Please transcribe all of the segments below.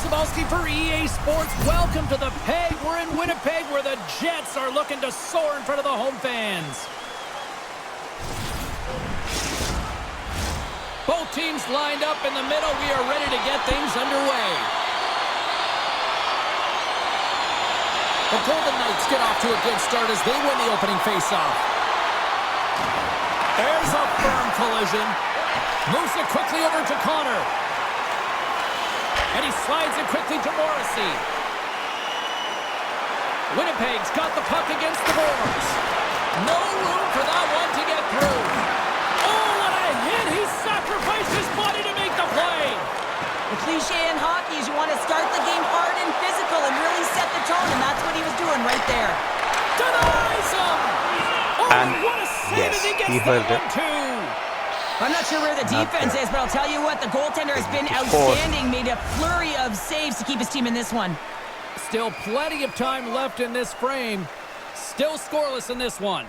For EA Sports, welcome to the Peg. We're in Winnipeg where the Jets are looking to soar in front of the home fans. Both teams lined up in the middle. We are ready to get things underway. The Golden Knights get off to a good start as they win the opening faceoff. There's a firm collision. Moves it quickly over to Connor. And he slides it quickly to Morrissey. Winnipeg's got the puck against the boards. No room for that one to get through. Oh, what a hit! He sacrificed his body to make the play. The cliche in hockey is you want to start the game hard and physical and really set the tone, and that's what he was doing right there. Denies him! Oh, And what a save as he gets he that held it. one, too. I'm not sure where the defense is, but I'll tell you what, the goaltender has been outstanding, made a flurry of saves to keep his team in this one. Still plenty of time left in this frame. Still scoreless in this one.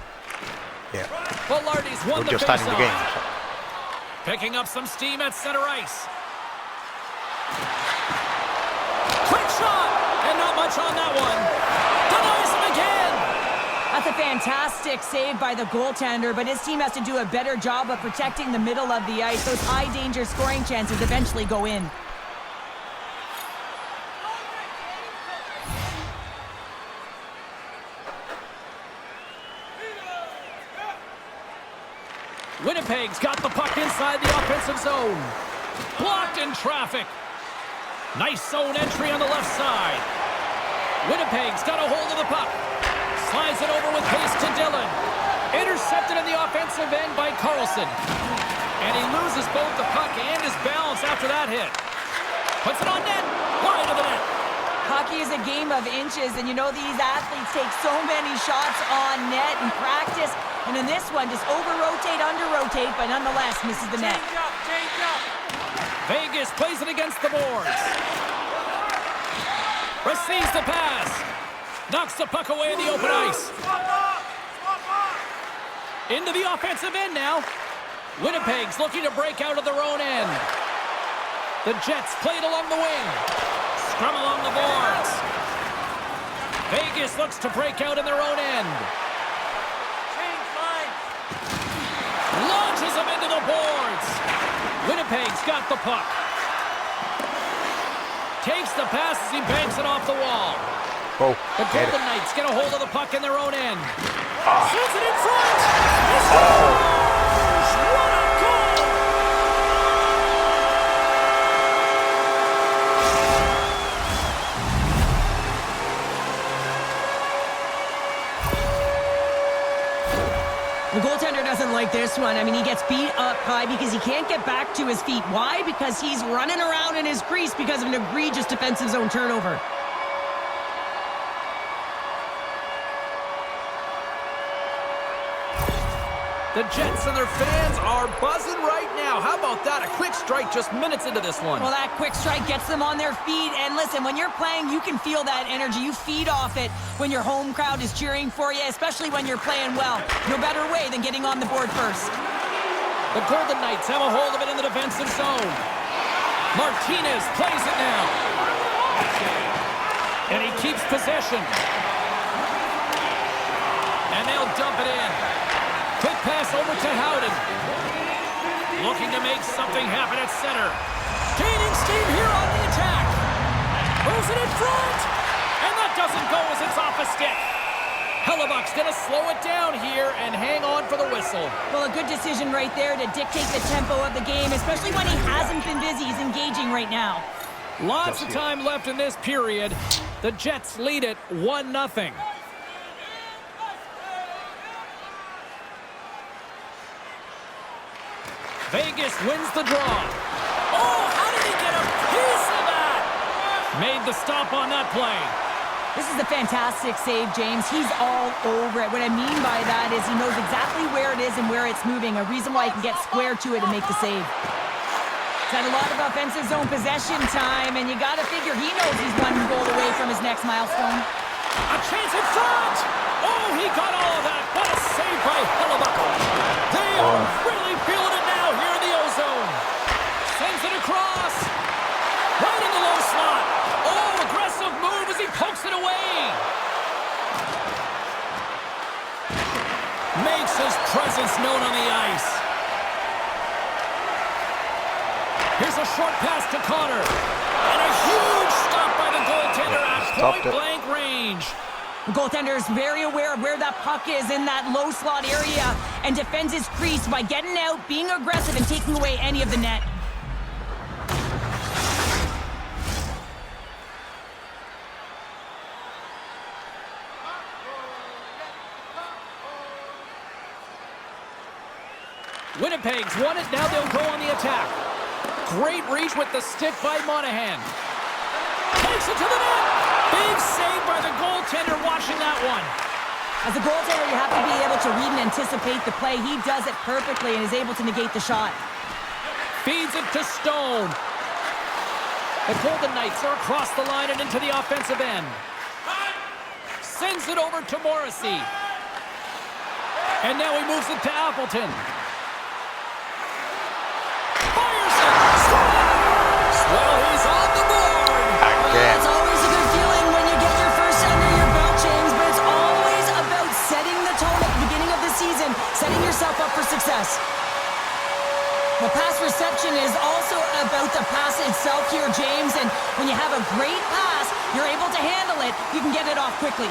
Yeah. Velarde's won We're the just starting the game. faceoff. Picking up some steam at center ice. Quick shot! And not much on that one. Denies him again! That's a fantastic save by the goaltender, but his team has to do a better job of protecting the middle of the ice. Those high-danger scoring chances eventually go in. Winnipeg's got the puck inside the offensive zone. Blocked in traffic. Nice zone entry on the left side. Winnipeg's got a hold of the puck. Slides it over with pace to Dillon. Intercepted in the offensive end by Carlson. And he loses both the puck and his balance after that hit. Puts it on net. Wide of the net. Hockey is a game of inches, and you know these athletes take so many shots on net in practice. And in this one, just over-rotate, under-rotate, but nonetheless misses the net. Change up. Vegas plays it against the boards. Receives the pass. Knocks the puck away in the open ice. Into the offensive end now. Winnipeg's looking to break out of their own end. The Jets played along the wing. Scrum along the boards. Vegas looks to break out in their own end. Launches him into the boards. Winnipeg's got the puck. Takes the pass as he banks it off the wall. Oh, The get Golden it. Knights get a hold of the puck in their own end. Ah. Sends it in front. He scores! What a goal! The goaltender doesn't like this one. I mean, he gets beat up high because he can't get back to his feet. Why? Because he's running around in his crease because of an egregious defensive zone turnover. The Jets and their fans are buzzing right now. How about that? A quick strike just minutes into this one. Well, that quick strike gets them on their feet. And listen, when you're playing, you can feel that energy. You feed off it when your home crowd is cheering for you, especially when you're playing well. No better way than getting on the board first. The Golden Knights have a hold of it in the defensive zone. Martinez plays it now. And he keeps possession. And they'll dump it in. Quick pass over to Howden. Looking to make something happen at center. Gaining steam here on the attack. Moves it in front. And that doesn't go as it's off a stick. Hellebuck's going to slow it down here and hang on for the whistle. Well, a good decision right there to dictate the tempo of the game, especially when he hasn't been busy. He's engaging right now. Lots of time left in this period. The Jets lead it 1-0. Vegas wins the draw. Oh, how did he get a piece of that? Made the stop on that play. This is a fantastic save, James. He's all over it. What I mean by that is he knows exactly where it is and where it's moving, a reason why he can get square to it and make the save. He's had a lot of offensive zone possession time, and you got to figure he knows he's one goal away from his next milestone. A chance in front. Oh, he got all of that. What a save by Hellebuck. They are really feeling it now here in the O-zone. Sends it across. Right in the low slot. Here's a short pass to Connor. And a huge stop by the goaltender at point-blank range. The goaltender is very aware of where that puck is in that low slot area and defends his crease by getting out, being aggressive, and taking away any of the net. Winnipeg's won it. Now they'll go on the attack. Great reach with the stick by Monahan. Takes it to the net. Big save by the goaltender watching that one. As a goaltender, you have to be able to read and anticipate the play. He does it perfectly and is able to negate the shot. Feeds it to Stone. The Golden Knights are across the line and into the offensive end. Sends it over to Morrissey. And now he moves it to Appleton. Fires it. Scores! Well, he's on the board. Again. It's always a good feeling when you get your first under your belt, James, but it's always about setting the tone at the beginning of the season, setting yourself up for success. The pass reception is also about the pass itself here, James, and when you have a great pass, you're able to handle it, you can get it off quickly.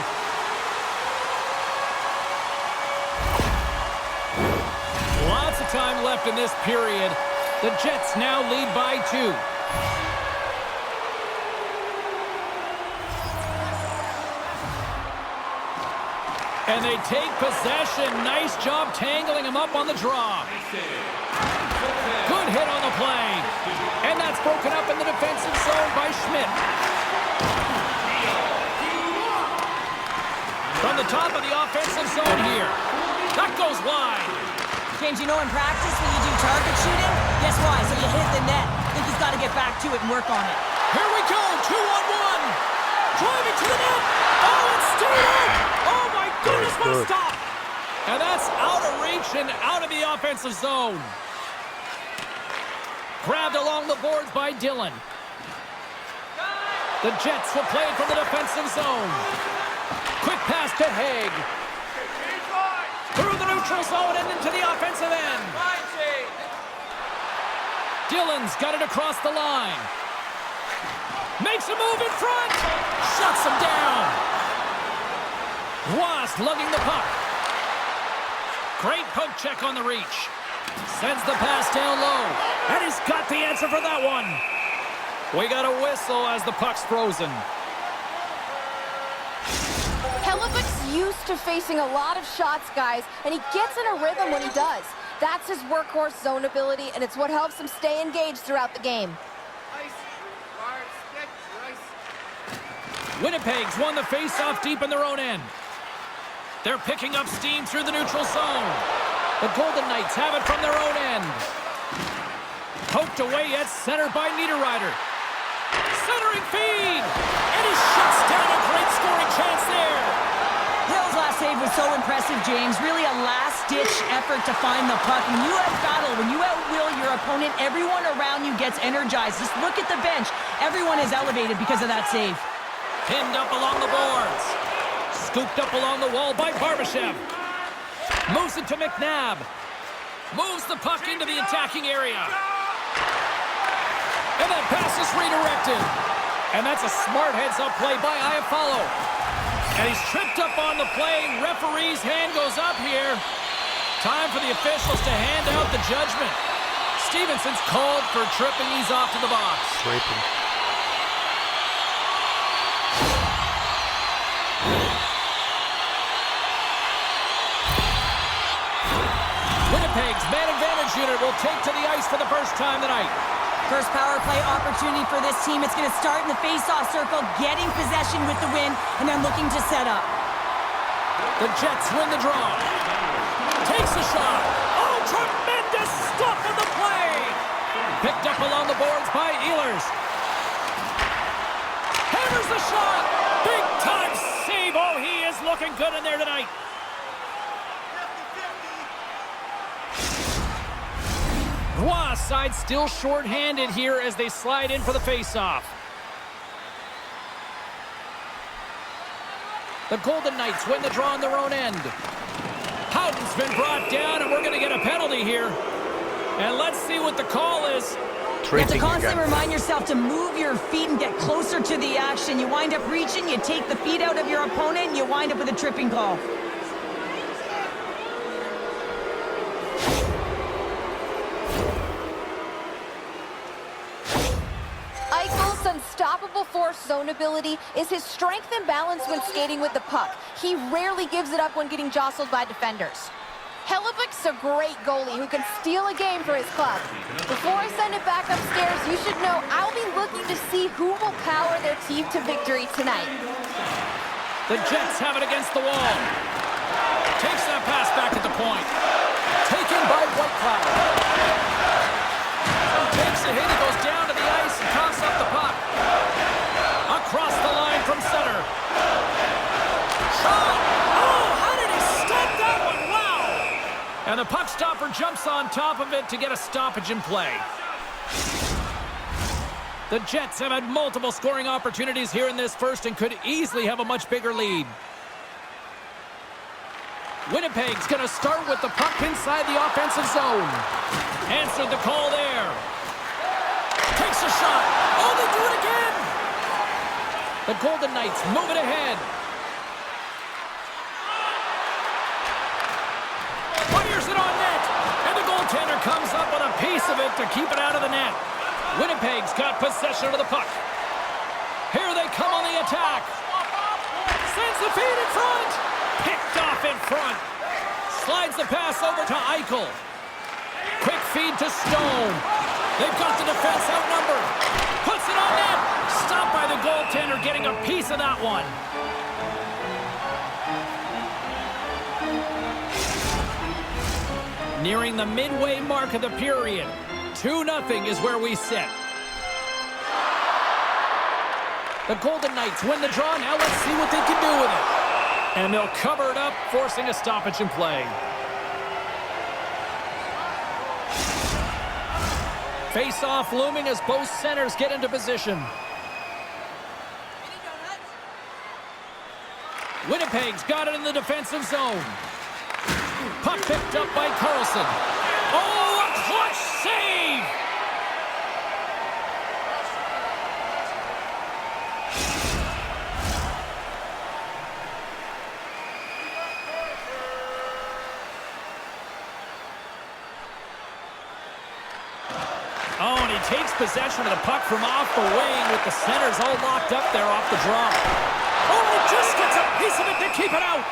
Lots of time left in this period. The Jets now lead by 2. And they take possession. Nice job tangling him up on the draw. Good hit on the play. And that's broken up in the defensive zone by Schmidt. From the top of the offensive zone here. That goes wide. James, you know in practice when you do target shooting, guess why? So you hit the net. I think he's got to get back to it and work on it. Here we go, 2-on-1. Driving to the net. Oh, it's stayed out. Oh, my goodness, what a stop. And that's out of reach and out of the offensive zone. Grabbed along the boards by Dillon. The Jets will play it from the defensive zone. Quick pass to Haig. Through the neutral zone and into the offensive end. Dillon's got it across the line. Makes a move in front. Shuts him down. Ross lugging the puck. Great poke check on the reach. Sends the pass down low. And he's got the answer for that one. We got a whistle as the puck's frozen. Hellebuck's used to facing a lot of shots, guys, and he gets in a rhythm when he does. That's his workhorse zone ability, and it's what helps him stay engaged throughout the game. Winnipeg's won the face-off deep in their own end. They're picking up steam through the neutral zone. The Golden Knights have it from their own end. Poked away at center by Niederreiter. Centering feed! And he shuts down a great scoring chance there. Hill's last save was so impressive, James. Really a last-ditch effort to find the puck. When you out-battle, when you outwill your opponent, everyone around you gets energized. Just look at the bench. Everyone is elevated because of that save. Pinned up along the boards. Scooped up along the wall by Barbashev. Moves it to McNabb. Moves the puck into the attacking area. And that pass is redirected. And that's a smart heads-up play by Iafallo. And he's tripped up on the play. Referee's hand goes up here. Time for the officials to hand out the judgment. Stevenson's called for tripping. He's off to the box. Tripping. Winnipeg's man advantage unit will take to the ice for the first time tonight. First power play opportunity for this team. It's going to start in the face-off circle, getting possession with the win, and then looking to set up. The Jets win the draw. Takes a shot. Oh, tremendous stuff on the play. Picked up along the boards by Ehlers. Hammers the shot. Big time save. Oh, he is looking good in there tonight. Roy side still short-handed here as they slide in for the face-off. The Golden Knights win the draw on their own end. Howden's been brought down, and we're going to get a penalty here. And let's see what the call is. You have to Tripping constantly again. remind yourself to move your feet and get closer to the action. You wind up reaching, you take the feet out of your opponent, and you wind up with a tripping call. Eichel's unstoppable force zone ability is his strength and balance when skating with the puck. He rarely gives it up when getting jostled by defenders. Hellebuck's a great goalie who can steal a game for his club. Before I send it back upstairs, you should know I'll be looking to see who will power their team to victory tonight. The Jets have it against the wall. Takes that pass back at the point. Taken by Whitecloud. Takes a hit, he goes down to the ice and coughs up the puck. Across the line from center. Shot! Oh, how did he stop that one? Wow! And the puck stopper jumps on top of it to get a stoppage in play. The Jets have had multiple scoring opportunities here in this first and could easily have a much bigger lead. Winnipeg's going to start with the puck inside the offensive zone. Answered the call there. Takes a shot. Oh, they do it again. The Golden Knights move it ahead. Fires it on net. And the goaltender comes up with a piece of it to keep it out of the net. Winnipeg's got possession of the puck. Here they come on the attack. Sends the feed in front. Picked off in front. Slides the pass over to Eichel. Quick feed to Stone. They've got the defense outnumbered. Puts it on net. Stopped by the goaltender, getting a piece of that one. Nearing the midway mark of the period. 2-0 is where we sit. The Golden Knights win the draw. Now let's see what they can do with it. And they'll cover it up, forcing a stoppage in play. Face-off looming as both centers get into position. Winnipeg's got it in the defensive zone. Puck picked up by Carlson. Oh, a clutch save! Oh, and he takes possession of the puck from off the wing with the centers all locked up there off the draw. Oh, he just gets a piece of it to keep it out.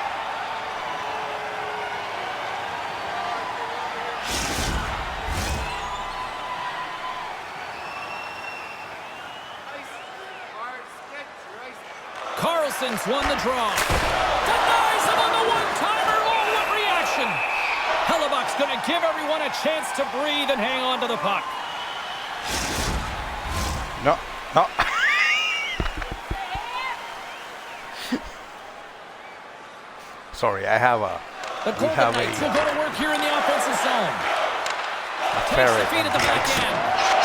Carlson's won the draw. Denies him on the one-timer. Oh, what reaction. Hellebuck's going to give everyone a chance to breathe and hang on to the puck. No, no. Sorry, I have a... The Golden Knights will go to work here in the offensive zone. Takes the feed at the back end.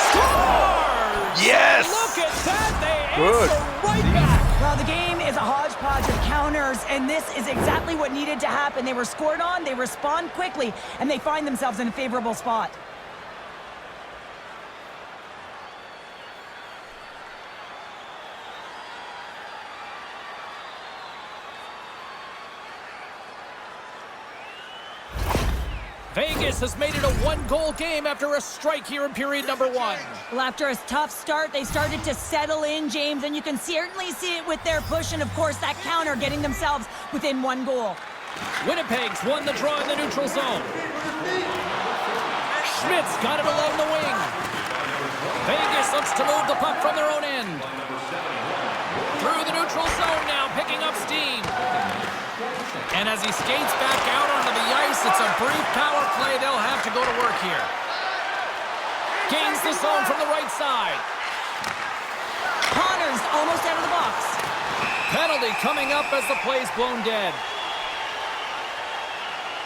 Scores! Yes! Look at that. They Good. answer right back. Well, the game is a hodgepodge of counters, and this is exactly what needed to happen. They were scored on, they respond quickly, and they find themselves in a favorable spot. Vegas has made it a one-goal game after a strike here in period number 1. Well, after a tough start, they started to settle in, James, and you can certainly see it with their push and, of course, that counter getting themselves within 1 goal. Winnipeg's won the draw in the neutral zone. Schmidt's got it along the wing. Vegas looks to move the puck from their own end. Through the neutral zone now, picking up steam. And as he skates back out onto the ice, it's a brief power play. They'll have to go to work here. Gains the zone from the right side. Connor's almost out of the box. Penalty coming up as the play's blown dead.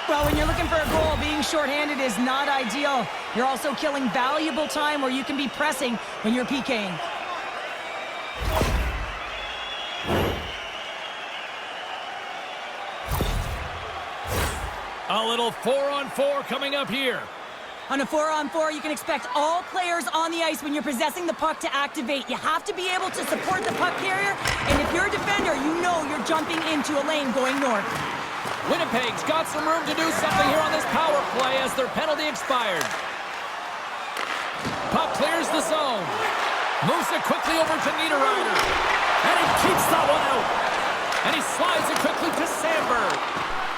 Well, when you're looking for a goal, being shorthanded is not ideal. You're also killing valuable time where you can be pressing when you're PKing. A little 4-on-4 coming up here. On a 4-on-4, you can expect all players on the ice when you're possessing the puck to activate. You have to be able to support the puck carrier, and if you're a defender, you know you're jumping into a lane going north. Winnipeg's got some room to do something here on this power play as their penalty expired. Puck clears the zone. Moves it quickly over to Niederreiter. And he keeps that one out. And he slides it quickly to Sandberg.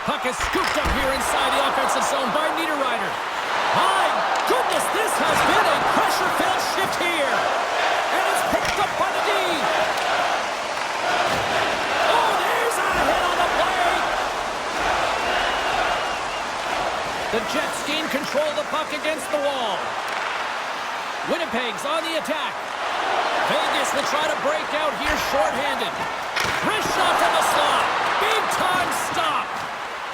Puck is scooped up here inside the offensive zone by Niederreiter. My goodness, this has been a pressure-filled shift here. And it's picked up by the D. Oh, there's a hit on the play. The Jets gain control of the puck against the wall. Winnipeg's on the attack. Vegas will try to break out here shorthanded. Wrist shot from the slot. Big time stop.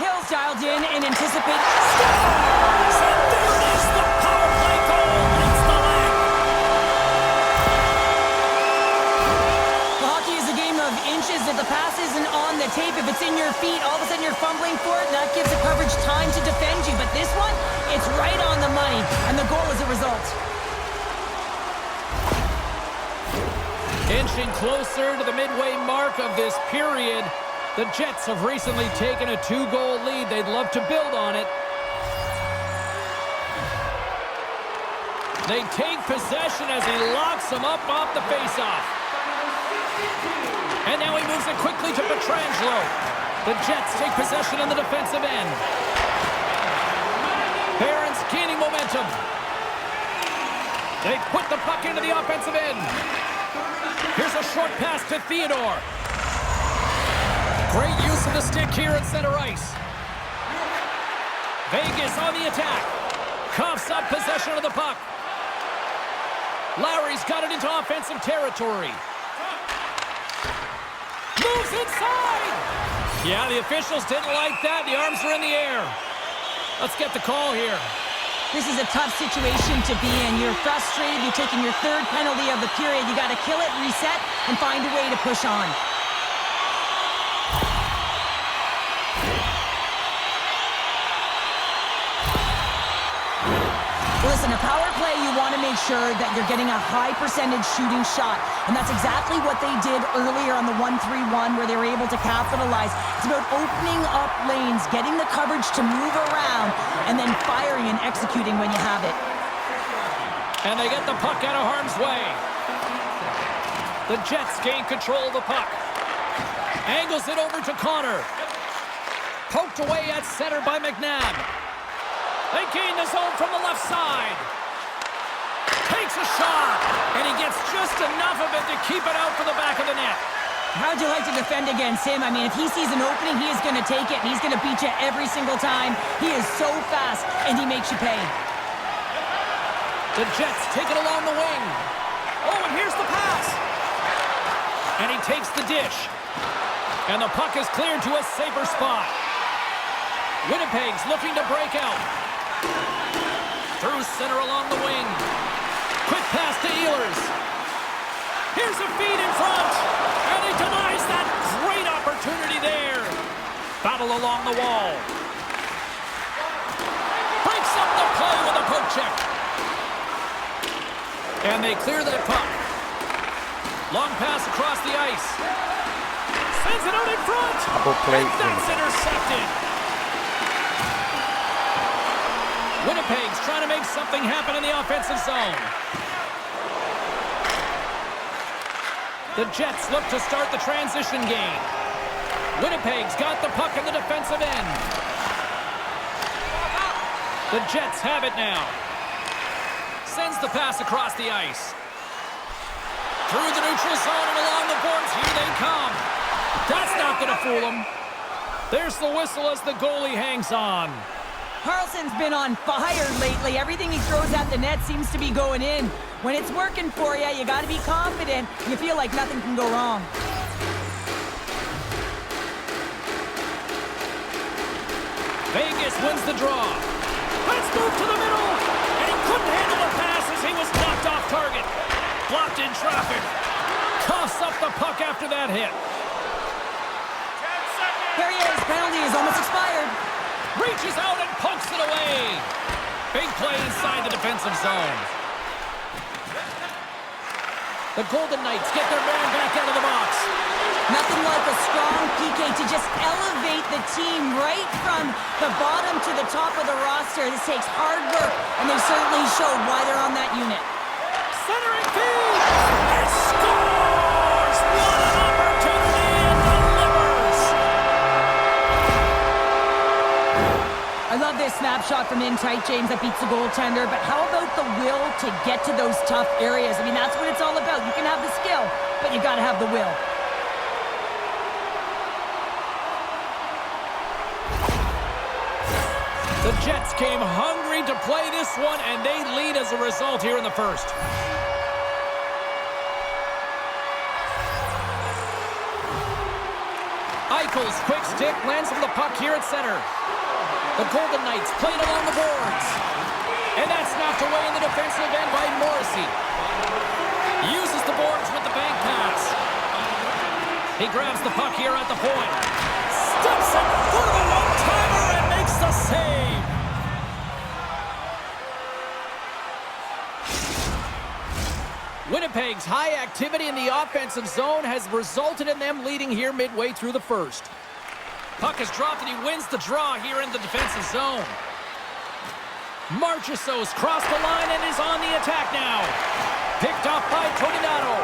Hill's dialed in and anticipates. Scores! And there it is, the power play goal. It's the leg. Well, hockey is a game of inches. If the pass isn't on the tape, if it's in your feet, all of a sudden you're fumbling for it, and that gives the coverage time to defend you. But this one, it's right on the money, and the goal is a result. Inching closer to the midway mark of this period. The Jets have recently taken a 2-goal lead. They'd love to build on it. They take possession as he locks them up off the faceoff. And now he moves it quickly to Pietrangelo. The Jets take possession in the defensive end. Barron's gaining momentum. They put the puck into the offensive end. Here's a short pass to Theodore. Great use of the stick here at center ice. Vegas on the attack. Coughs up possession of the puck. Lowry's got it into offensive territory. Moves inside! Yeah, the officials didn't like that. The arms are in the air. Let's get the call here. This is a tough situation to be in. You're frustrated. You're taking your third penalty of the period. You got to kill it, reset, and find a way to push on. Listen, a power play, you want to make sure that you're getting a high percentage shooting shot. And that's exactly what they did earlier on the 1-3-1 where they were able to capitalize. It's about opening up lanes, getting the coverage to move around, and then firing and executing when you have it. And they get the puck out of harm's way. The Jets gain control of the puck. Angles it over to Connor. Poked away at center by McNabb. They gain the zone from the left side. Takes a shot, and he gets just enough of it to keep it out for the back of the net. How'd you like to defend against him? I mean, if he sees an opening, he is going to take it, and he's going to beat you every single time. He is so fast, and he makes you pay. The Jets take it along the wing. Oh, and here's the pass. And he takes the dish. And the puck is cleared to a safer spot. Winnipeg's looking to break out. Through center along the wing. Quick pass to Ehlers. Here's a feed in front. And he denies that great opportunity there. Battle along the wall. Breaks up the play with a poke check. And they clear that puck. Long pass across the ice. Sends it out in front. And that's intercepted. Winnipeg's trying to make something happen in the offensive zone. The Jets look to start the transition game. Winnipeg's got the puck in the defensive end. The Jets have it now. Sends the pass across the ice. Through the neutral zone and along the boards. Here they come. That's not going to fool them. There's the whistle as the goalie hangs on. Carlson's been on fire lately. Everything he throws at the net seems to be going in. When it's working for you, you got to be confident. You feel like nothing can go wrong. Vegas wins the draw. Let's move to the middle. And he couldn't handle the pass as he was knocked off target. Blocked in traffic. Coughs up the puck after that hit. Here he is. Penalty is almost expired. Reaches out and pokes it away. Big play inside the defensive zone. The Golden Knights get their man back out of the box. Nothing like a strong PK to just elevate the team right from the bottom to the top of the roster. This takes hard work, and they certainly showed why they're on that unit. Centering feed! It scores! What an opportunity! It delivers! I love this snapshot from in tight, James, that beats the goaltender, but how about the will to get to those tough areas? I mean, that's what it's all about. You can have the skill, but you got to have the will. The Jets came hungry to play this one, and they lead as a result here in the first. Eichel's quick stick lands from the puck here at center. The Golden Knights played along the boards. And that's knocked away in the defensive end by Morrissey. Uses the boards with the bank pass. He grabs the puck here at the point. Steps in for the one-timer and makes the save. Winnipeg's high activity in the offensive zone has resulted in them leading here midway through the first. Puck is dropped and he wins the draw here in the defensive zone. Marchessault's crossed the line and is on the attack now. Picked off by Toninato.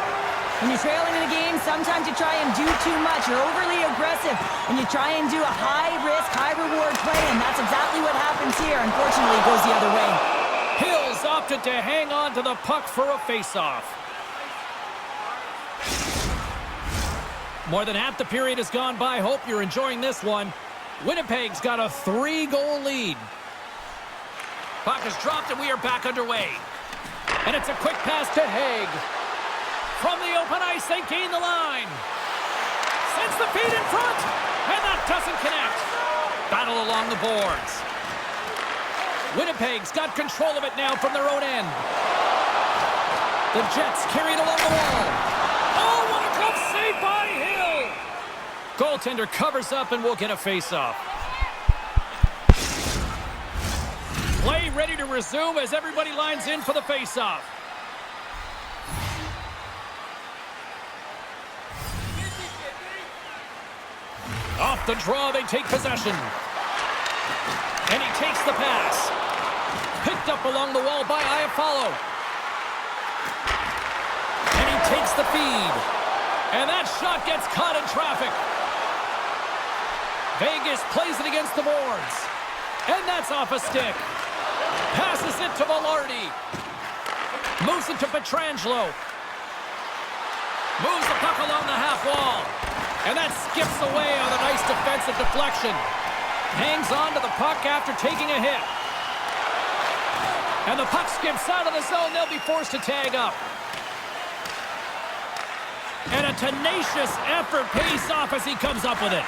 When you're trailing in a game, sometimes you try and do too much. You're overly aggressive, and you try and do a high-risk, high-reward play, and that's exactly what happens here. Unfortunately, it goes the other way. Hills opted to hang on to the puck for a face-off. More than half the period has gone by. Hope you're enjoying this one. Winnipeg's got a 3-goal lead. Puck is dropped and we are back underway. And it's a quick pass to Haig. From the open ice, they gain the line. Sends the feed in front, and that doesn't connect. Battle along the boards. Winnipeg's got control of it now from their own end. The Jets carry it along the wall. Oh, what a glove save by Hill! Goaltender covers up and will get a face-off. Play ready to resume as everybody lines in for the face-off. Off the draw, they take possession. And he takes the pass. Picked up along the wall by Iafallo. And he takes the feed. And that shot gets caught in traffic. Vegas plays it against the boards. And that's off a stick. Passes it to Velarde. Moves it to Pietrangelo. Moves the puck along the half wall. And that skips away on a nice defensive deflection. Hangs on to the puck after taking a hit. And the puck skips out of the zone. They'll be forced to tag up. And a tenacious effort pays off as he comes up with it.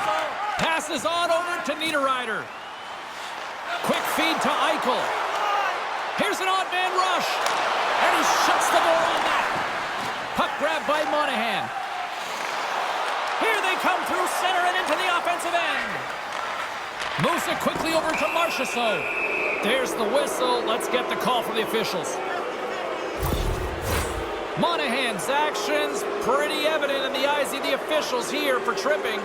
Passes on over to Niederreiter. Quick feed to Eichel. Here's an odd man rush. And he shuts the door on that. Puck grabbed by Monahan. Here they come through center and into the offensive end. Moves it quickly over to Marchessault. There's the whistle. Let's get the call from the officials. Monahan's actions pretty evident in the eyes of the officials here for tripping.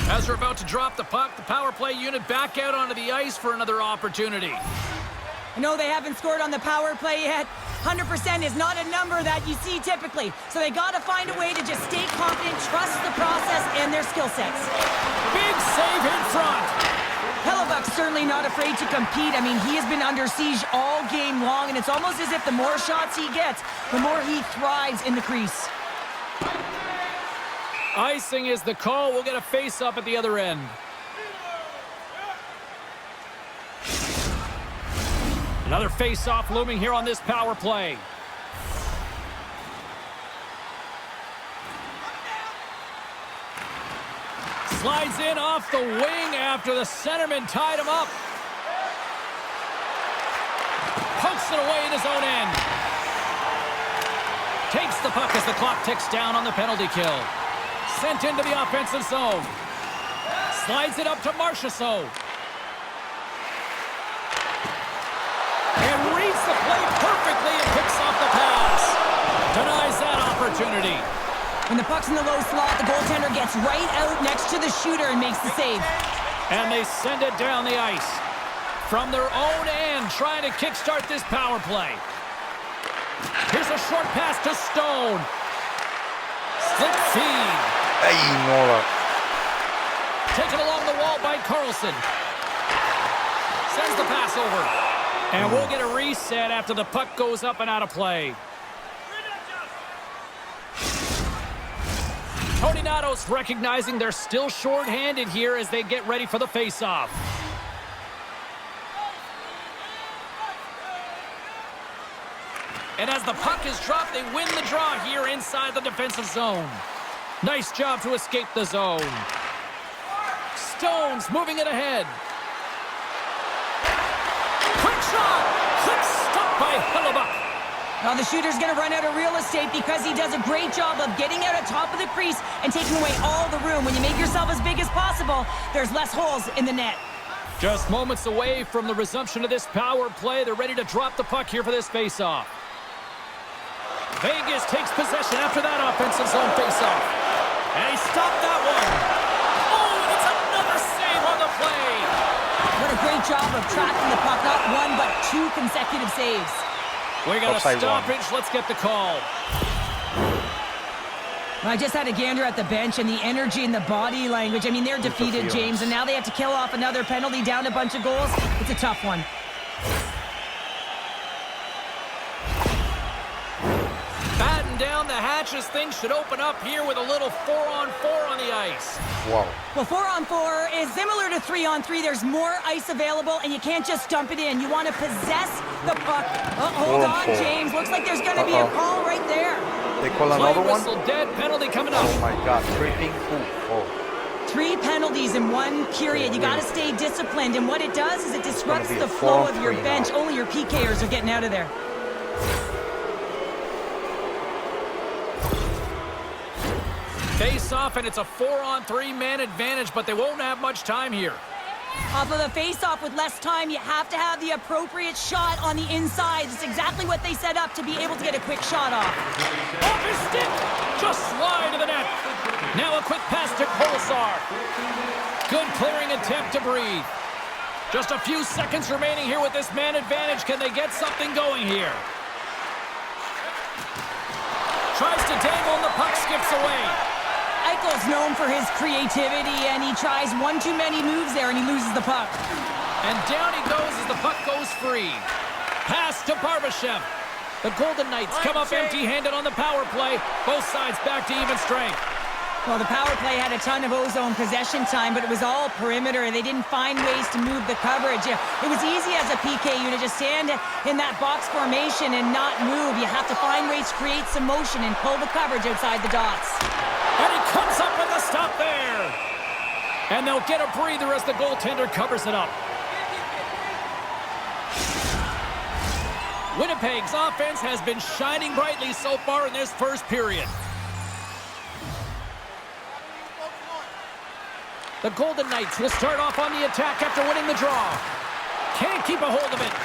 As we're about to drop the puck, the power play unit back out onto the ice for another opportunity. I know they haven't scored on the power play yet. 100% is not a number that you see typically. So they got to find a way to just stay confident, trust the process and their skill sets. Big save in front. Hellebuck's certainly not afraid to compete. I mean, he has been under siege all game long, and it's almost as if the more shots he gets, the more he thrives in the crease. Icing is the call. We'll get a face-up at the other end. Another face-off looming here on this power play. Slides in off the wing after the centerman tied him up. Pokes it away in his own end. Takes the puck as the clock ticks down on the penalty kill. Sent into the offensive zone. Slides it up to Marchessault. And reads the play perfectly and picks off the pass. Denies that opportunity. When the puck's in the low slot, the goaltender gets right out next to the shooter and makes the save. And they send it down the ice. From their own end, trying to kickstart this power play. Here's a short pass to Stone. Slip feed. Hey, Nora. Taken along the wall by Carlson. Sends the pass over. And we'll get a reset after the puck goes up and out of play. Tony Natos recognizing they're still short-handed here as they get ready for the face-off. And as the puck is dropped, they win the draw here inside the defensive zone. Nice job to escape the zone. Stone's moving it ahead. Quick shot! Quick stop by Hellebuyck. Now the shooter's going to run out of real estate because he does a great job of getting out at top of the crease and taking away all the room. When you make yourself as big as possible, there's less holes in the net. Just moments away from the resumption of this power play. They're ready to drop the puck here for this face-off. Vegas takes possession after that offensive zone face-off. And he stopped that one. Oh, and it's another save on the play. What a great job of tracking the puck. Not one, but two consecutive saves. We got a Offside stoppage. Let's get the call. I just had a gander at the bench and the energy and the body language. I mean, they're defeated, James, and now they have to kill off another penalty, down a bunch of goals. It's a tough one. Batten down the hatches. Things should open up here with a little 4-on-4 on the ice. Wow. Well, 4-on-4 is similar to 3-on-3. There's more ice available, and you can't just dump it in. You want to possess the puck. Hold on, 4-on-4. James. Looks like there's going to be a call right there. They call Play another one? whistle, dead penalty coming up. Oh my God, tripping. Oh. 3 penalties in 1 period. You got to stay disciplined, and what it does is it disrupts be a the flow of your 4-on-3 bench. now. Only your PKers are getting out of there. Face off, and it's a 4-on-3 man advantage, but they won't have much time here. Off of a face-off with less time, you have to have the appropriate shot on the inside. It's exactly what they set up to be able to get a quick shot off. Off his stick! Just slide to the net. Now a quick pass to Kolesar. Good clearing attempt to breathe. Just a few seconds remaining here with this man advantage. Can they get something going here? Tries to dangle and the puck skips away. Eichel's known for his creativity, and he tries one too many moves there, and he loses the puck. And down he goes as the puck goes free. Pass to Barbashev. The Golden Knights come up empty-handed on the power play. Both sides back to even strength. Well, the power play had a ton of ozone possession time, but it was all perimeter, and they didn't find ways to move the coverage. It was easy as a PK unit to stand in that box formation and not move. You have to find ways to create some motion and pull the coverage outside the dots. And he comes up with a stop there. And they'll get a breather as the goaltender covers it up. Winnipeg's offense has been shining brightly so far in this first period. The Golden Knights will start off on the attack after winning the draw. Can't keep a hold of it.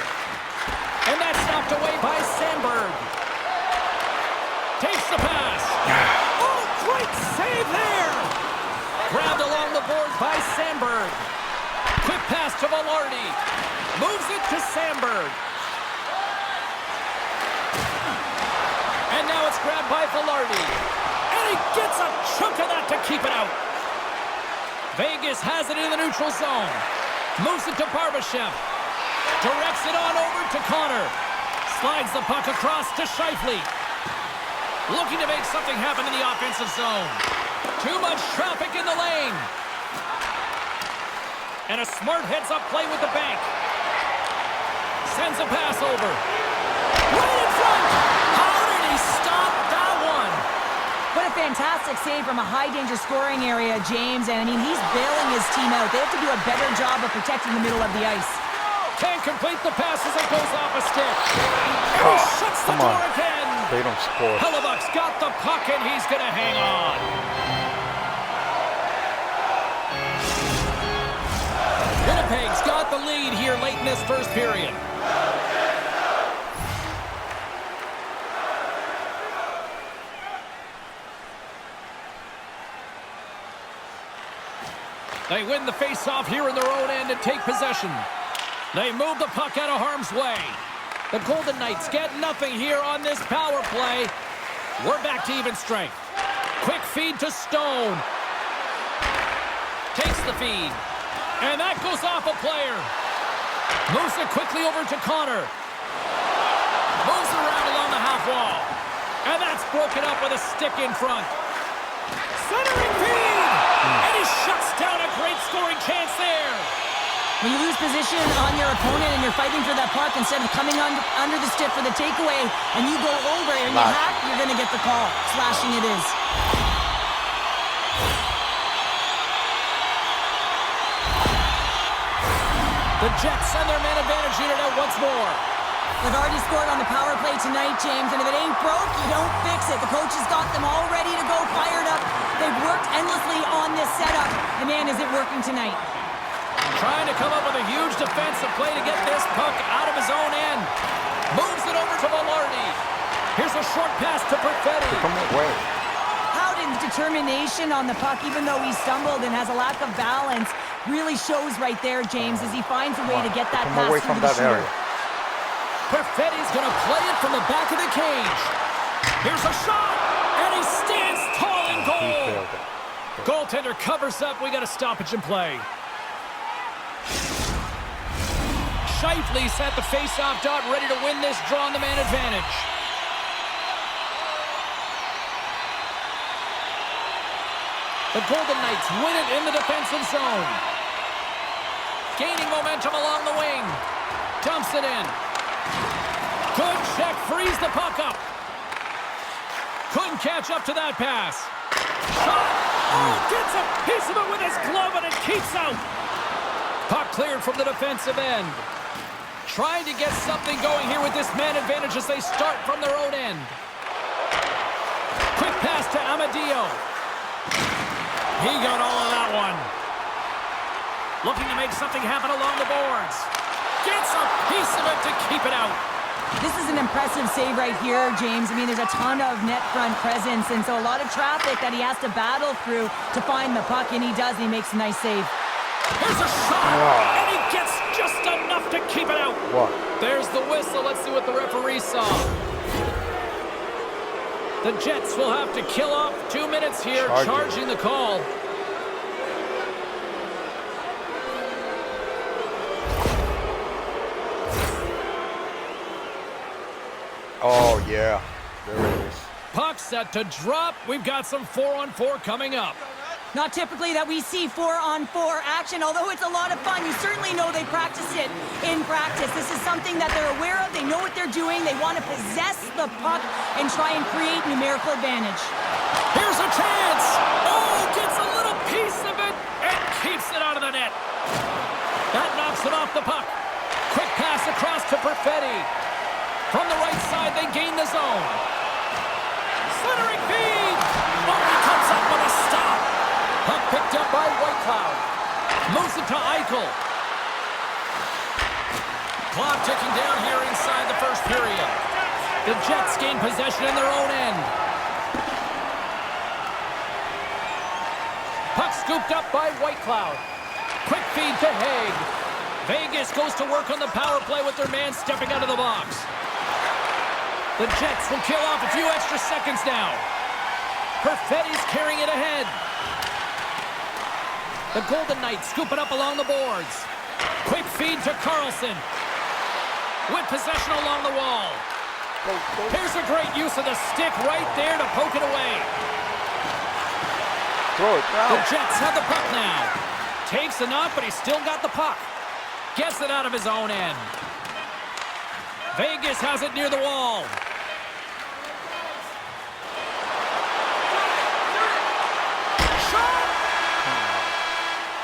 And that's knocked away by Sandberg. Takes the pass. Oh, great save there. Grabbed along the boards by Sandberg. Quick pass to Velarde. Moves it to Sandberg. And now it's grabbed by Velarde. And he gets a chunk of that to keep it out. Vegas has it in the neutral zone. Moves it to Barbashev. Directs it on over to Connor. Slides the puck across to Scheifele. Looking to make something happen in the offensive zone. Too much traffic in the lane. And a smart heads-up play with the bank. Sends a pass over. Right in front! How did he stop that one? What a fantastic save from a high-danger scoring area, James. And, I mean, he's bailing his team out. They have to do a better job of protecting the middle of the ice. Can't complete the pass as it goes off a stick. And he shuts the door again. They don't score. Hellebuck's got the puck, and he's going to hang on. Winnipeg's got the lead here late in this first period. They win the face-off here in their own end and take possession. They move the puck out of harm's way. The Golden Knights get nothing here on this power play. We're back to even strength. Quick feed to Stone. Takes the feed. And that goes off a player. Moves it quickly over to Connor. Moves around along the half wall. And that's broken up with a stick in front. Centering feed! And he shuts down a great scoring chance there. When you lose position on your opponent and you're fighting for that puck instead of coming under the stick for the takeaway and you go over and you hack, you're going to get the call. Slashing it is. The Jets send their man advantage unit out once more. They've already scored on the power play tonight, James, and if it ain't broke, you don't fix it. The coach has got them all ready to go, fired up. They've worked endlessly on this setup, and man, is it working tonight. Trying to come up with a huge defensive play to get this puck out of his own end. Moves it over to Velarde. Here's a short pass to Perfetti. Come away. Howden's determination on the puck, even though he stumbled and has a lack of balance, really shows right there, James, as he finds a way to get that pass away through from the that shooter. area. Perfetti's going to play it from the back of the cage. Here's a shot, and he stands tall in goal. Goaltender covers up. We got a stoppage in play. Scheifele's at the face-off dot, ready to win this draw on the man advantage. The Golden Knights win it in the defensive zone. Gaining momentum along the wing. Dumps it in. Good check, frees the puck up. Couldn't catch up to that pass. Shot! Oh, gets a piece of it with his glove and it keeps out. Puck cleared from the defensive end. Trying to get something going here with this man advantage as they start from their own end. Quick pass to Amadio. He got all of that one. Looking to make something happen along the boards. Gets a piece of it to keep it out. This is an impressive save right here, James. I mean, there's a ton of net front presence, and so a lot of traffic that he has to battle through to find the puck, and he does, and he makes a nice save. Here's a shot, and he gets just enough to keep it out. What? There's the whistle. Let's see what the referee saw. The Jets will have to kill off 2 minutes here, charging the call. Oh, yeah. There it is. Puck set to drop. We've got some 4-on-4 coming up. Not typically that we see 4-on-4 action, although it's a lot of fun. You certainly know they practice it in practice. This is something that they're aware of. They know what they're doing. They want to possess the puck and try and create numerical advantage. Here's a chance. Oh, gets a little piece of it and keeps it out of the net. That knocks it off the puck. Quick pass across to Perfetti. From the right side, they gain the zone. Centering feed. Oh, he comes up with a stop. Puck picked up by Whitecloud. Moves it to Eichel. Clock ticking down here inside the first period. The Jets gain possession in their own end. Puck scooped up by Whitecloud. Quick feed to Haig. Vegas goes to work on the power play with their man stepping out of the box. The Jets will kill off a few extra seconds now. Perfetti's carrying it ahead. The Golden Knights scoop it up along the boards. Quick feed to Carlson. With possession along the wall. Here's a great use of the stick right there to poke it away. Throw it down. The Jets have the puck now. Takes the knock, but he's still got the puck. Gets it out of his own end. Vegas has it near the wall.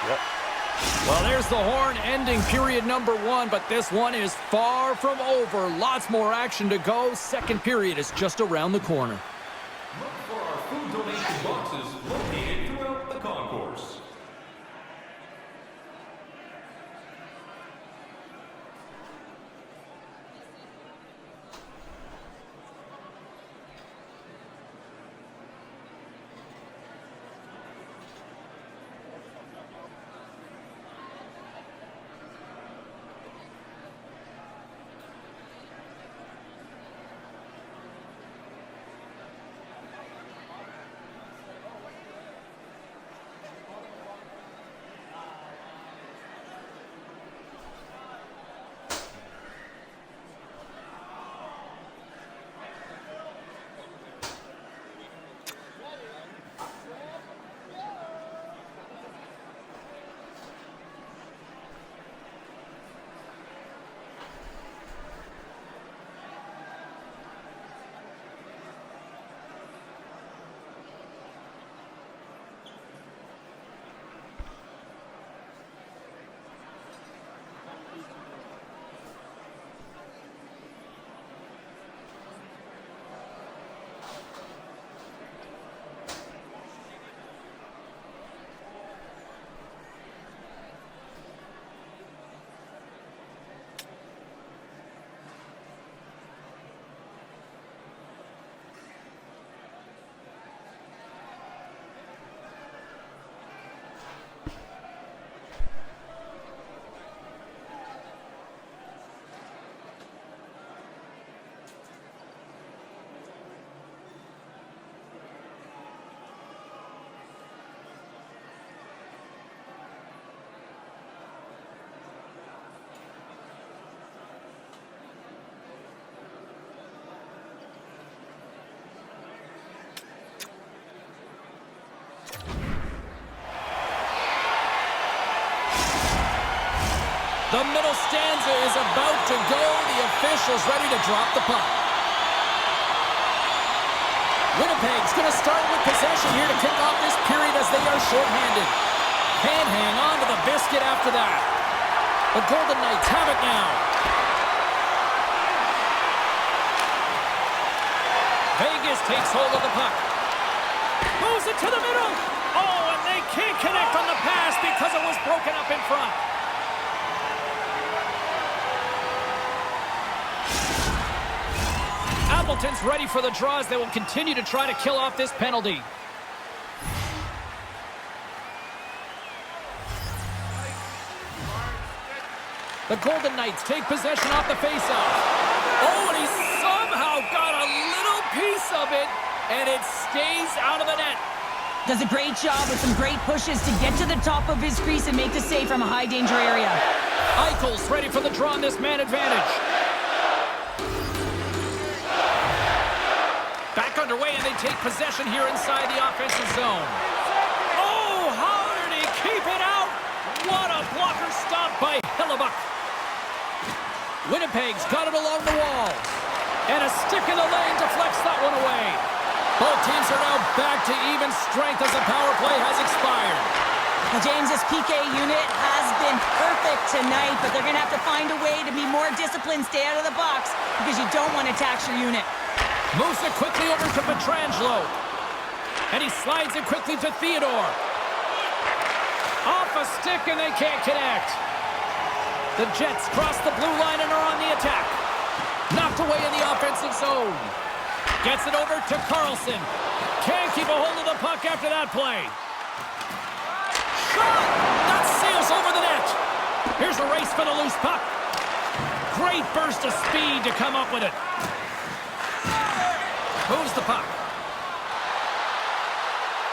Yep. Well, there's the horn ending period number 1, but this one is far from over. Lots more action to go. Second period is just around the corner. Look for our food donation boxes located throughout the concourse. The middle stanza is about to go. The official's ready to drop the puck. Winnipeg's going to start with possession here to kick off this period as they are shorthanded. Can't hang on to the biscuit after that. The Golden Knights have it now. Vegas takes hold of the puck. Moves it to the middle. Oh, and they can't connect on the pass because it was broken up in front. Appleton's ready for the draws. They will continue to try to kill off this penalty. The Golden Knights take possession off the faceoff. Oh, and he somehow got a little piece of it, and it stays out of the net. Does a great job with some great pushes to get to the top of his crease and make the save from a high-danger area. Eichel's ready for the draw on this man advantage. Back underway, and they take possession here inside the offensive zone. Oh, how did he keep it out? What a blocker stop by Hellebuck. Winnipeg's got it along the wall. And a stick in the lane deflects that one away. Both teams are now back to even strength as the power play has expired. Well, James, this PK unit has been perfect tonight, but they're going to have to find a way to be more disciplined, stay out of the box, because you don't want to tax your unit. Moves it quickly over to Pietrangelo. And he slides it quickly to Theodore. Off a stick, and they can't connect. The Jets cross the blue line and are on the attack. Knocked away in the offensive zone. Gets it over to Carlson. Can't keep a hold of the puck after that play. Shot! That sails over the net. Here's a race for the loose puck. Great burst of speed to come up with it. Moves the puck.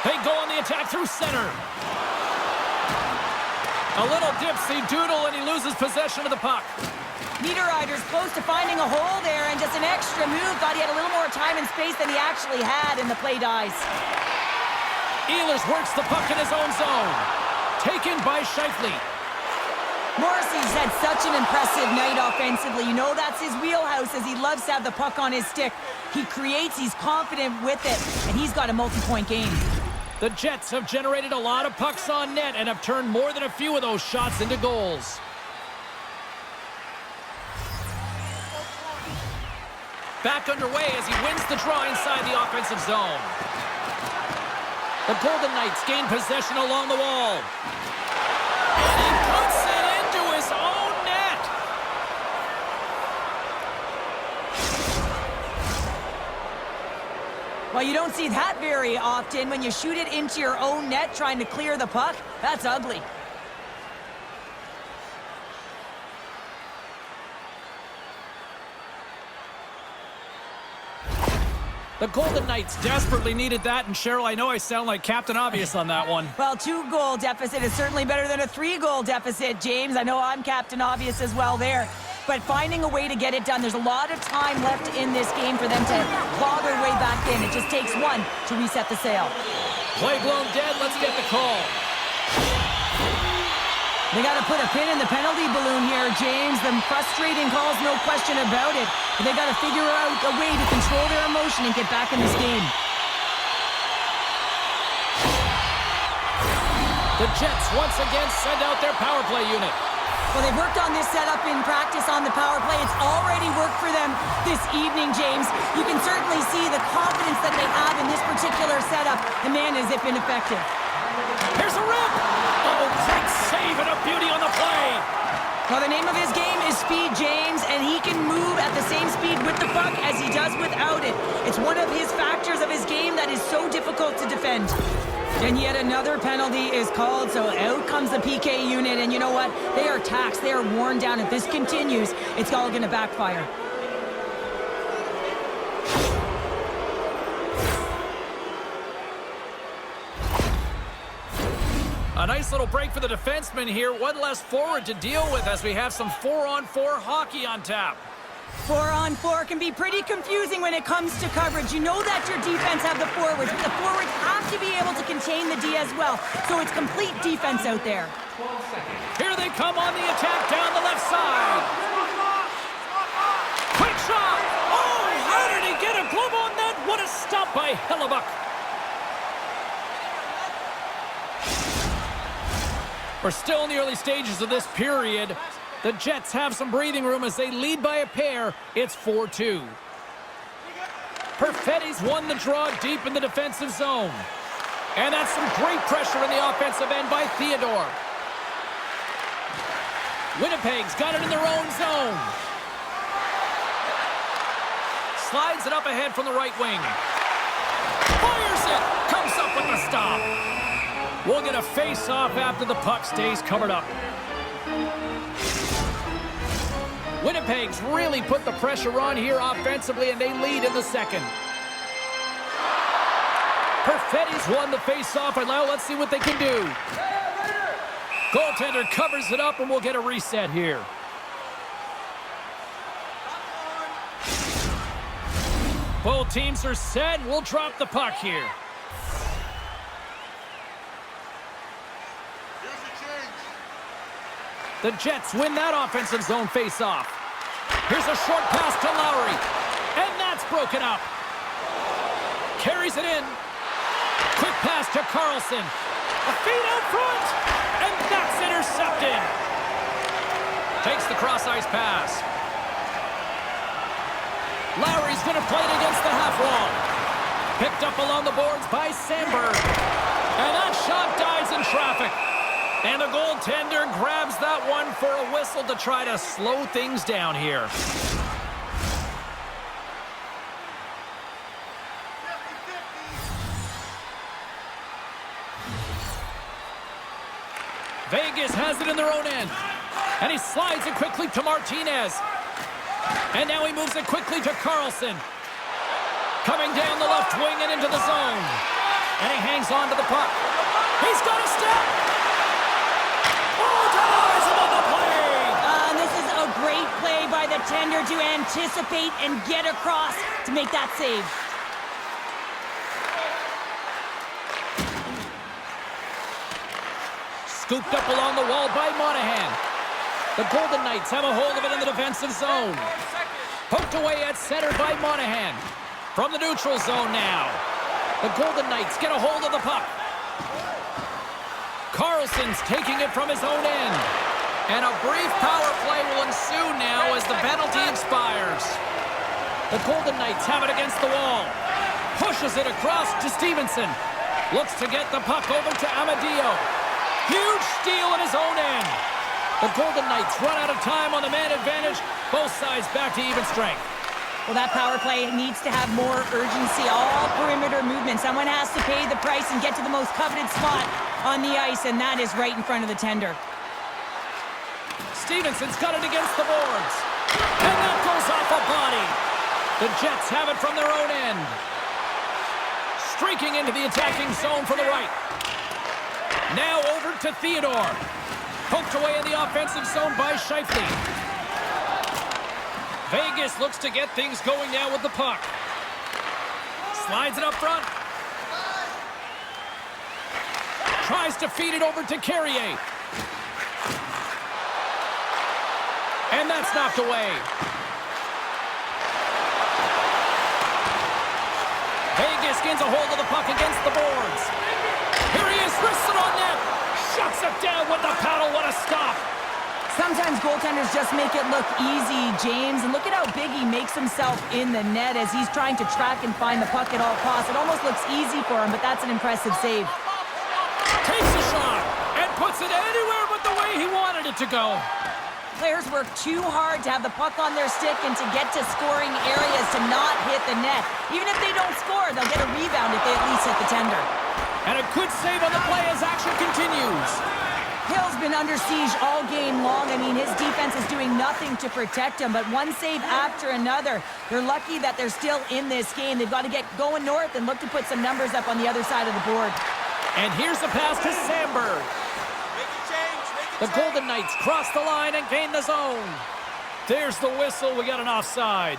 They go on the attack through center. A little dipsy-doodle, and he loses possession of the puck. Niederreiter's close to finding a hole there, and just an extra move. Thought he had a little more time and space than he actually had, and the play dies. Ehlers works the puck in his own zone. Taken by Scheifele. Morrissey's had such an impressive night offensively. You know that's his wheelhouse, as he loves to have the puck on his stick. He creates, he's confident with it, and he's got a multi-point game. The Jets have generated a lot of pucks on net and have turned more than a few of those shots into goals. Back underway as he wins the draw inside the offensive zone. The Golden Knights gain possession along the wall. And he puts it into his own net. Well, you don't see that very often when you shoot it into your own net trying to clear the puck. That's ugly. The Golden Knights desperately needed that, and Cheryl, I know I sound like Captain Obvious on that one. Well, 2-goal deficit is certainly better than a 3-goal deficit, James. I know I'm Captain Obvious as well there. But finding a way to get it done, there's a lot of time left in this game for them to claw their way back in. It just takes one to reset the sail. Play blown dead, let's get the call. They got to put a pin in the penalty balloon here, James. The frustrating calls, no question about it. But they got to figure out a way to control their emotion and get back in this game. The Jets once again send out their power play unit. Well, they've worked on this setup in practice on the power play. It's already worked for them this evening, James. You can certainly see the confidence that they have in this particular setup. And man, is it been effective. Here's a rip! Oh, great save and a beauty on the play! Well, the name of his game is speed, James, and he can move at the same speed with the puck as he does without it. It's one of his factors of his game that is so difficult to defend. And yet another penalty is called, so out comes the PK unit, and you know what? They are taxed. They are worn down. If this continues, it's all going to backfire. A nice little break for the defenseman here. One less forward to deal with as we have some 4-on-4 hockey on tap. 4-on-4 can be pretty confusing when it comes to coverage. You know that your defense have the forwards, but the forwards have to be able to contain the D as well. So it's complete defense out there. Here they come on the attack down the left side. Quick shot! Oh, how did he get a glove on that? What a stop by Hellebuck. We're still in the early stages of this period. The Jets have some breathing room as they lead by a pair. It's 4-2. Perfetti's won the draw deep in the defensive zone. And that's some great pressure in the offensive end by Theodore. Winnipeg's got it in their own zone. Slides it up ahead from the right wing. Fires it! Comes up with the stop. We'll get a face-off after the puck stays covered up. Winnipeg's really put the pressure on here offensively, and they lead in the second. Perfetti's won the face-off, and now let's see what they can do. Goaltender covers it up, and we'll get a reset here. Both teams are set. We'll drop the puck here. The Jets win that offensive zone face-off. Here's a short pass to Lowry. And that's broken up. Carries it in. Quick pass to Carlson. A feed out front. And that's intercepted. Takes the cross-ice pass. Lowry's going to play it against the half wall. Picked up along the boards by Sandberg. And that shot dies in traffic. And the goaltender grabs that one for a whistle to try to slow things down here. Vegas has it in their own end. And he slides it quickly to Martinez. And now he moves it quickly to Carlson. Coming down the left wing and into the zone. And he hangs on to the puck. He's got a step. This is a great play by the tender to anticipate and get across to make that save. Scooped up along the wall by Monahan. The Golden Knights have a hold of it in the defensive zone. Poked away at center by Monahan. From the neutral zone now. The Golden Knights get a hold of the puck. Carlson's taking it from his own end. And a brief power play will ensue now as the penalty expires. The Golden Knights have it against the wall. Pushes it across to Stevenson. Looks to get the puck over to Amadio. Huge steal in his own end. The Golden Knights run out of time on the man advantage. Both sides back to even strength. Well, that power play needs to have more urgency. All perimeter movement. Someone has to pay the price and get to the most coveted spot on the ice, and that is right in front of the tender. Stevenson's got it against the boards. And that goes off a body. The Jets have it from their own end. Streaking into the attacking zone for the right. Now over to Theodore. Poked away in the offensive zone by Scheifele. Vegas looks to get things going now with the puck. Slides it up front. Tries to feed it over to Carrier. And that's knocked away. Vegas gains a hold of the puck against the boards. Here he is, wristed on net. Shuts it down with the paddle. What a stop. Sometimes goaltenders just make it look easy, James. And look at how big he makes himself in the net as he's trying to track and find the puck at all costs. It almost looks easy for him, but that's an impressive save. Takes a shot and puts it anywhere but the way he wanted it to go. Players work too hard to have the puck on their stick and to get to scoring areas to not hit the net. Even if they don't score, they'll get a rebound if they at least hit the tender. And a good save on the play as action continues. Hill's been under siege all game long. I mean, his defense is doing nothing to protect him, but one save after another. They're lucky that they're still in this game. They've got to get going north and look to put some numbers up on the other side of the board. And here's the pass to Sandberg. The Golden Knights cross the line and gain the zone. There's the whistle. We got an offside.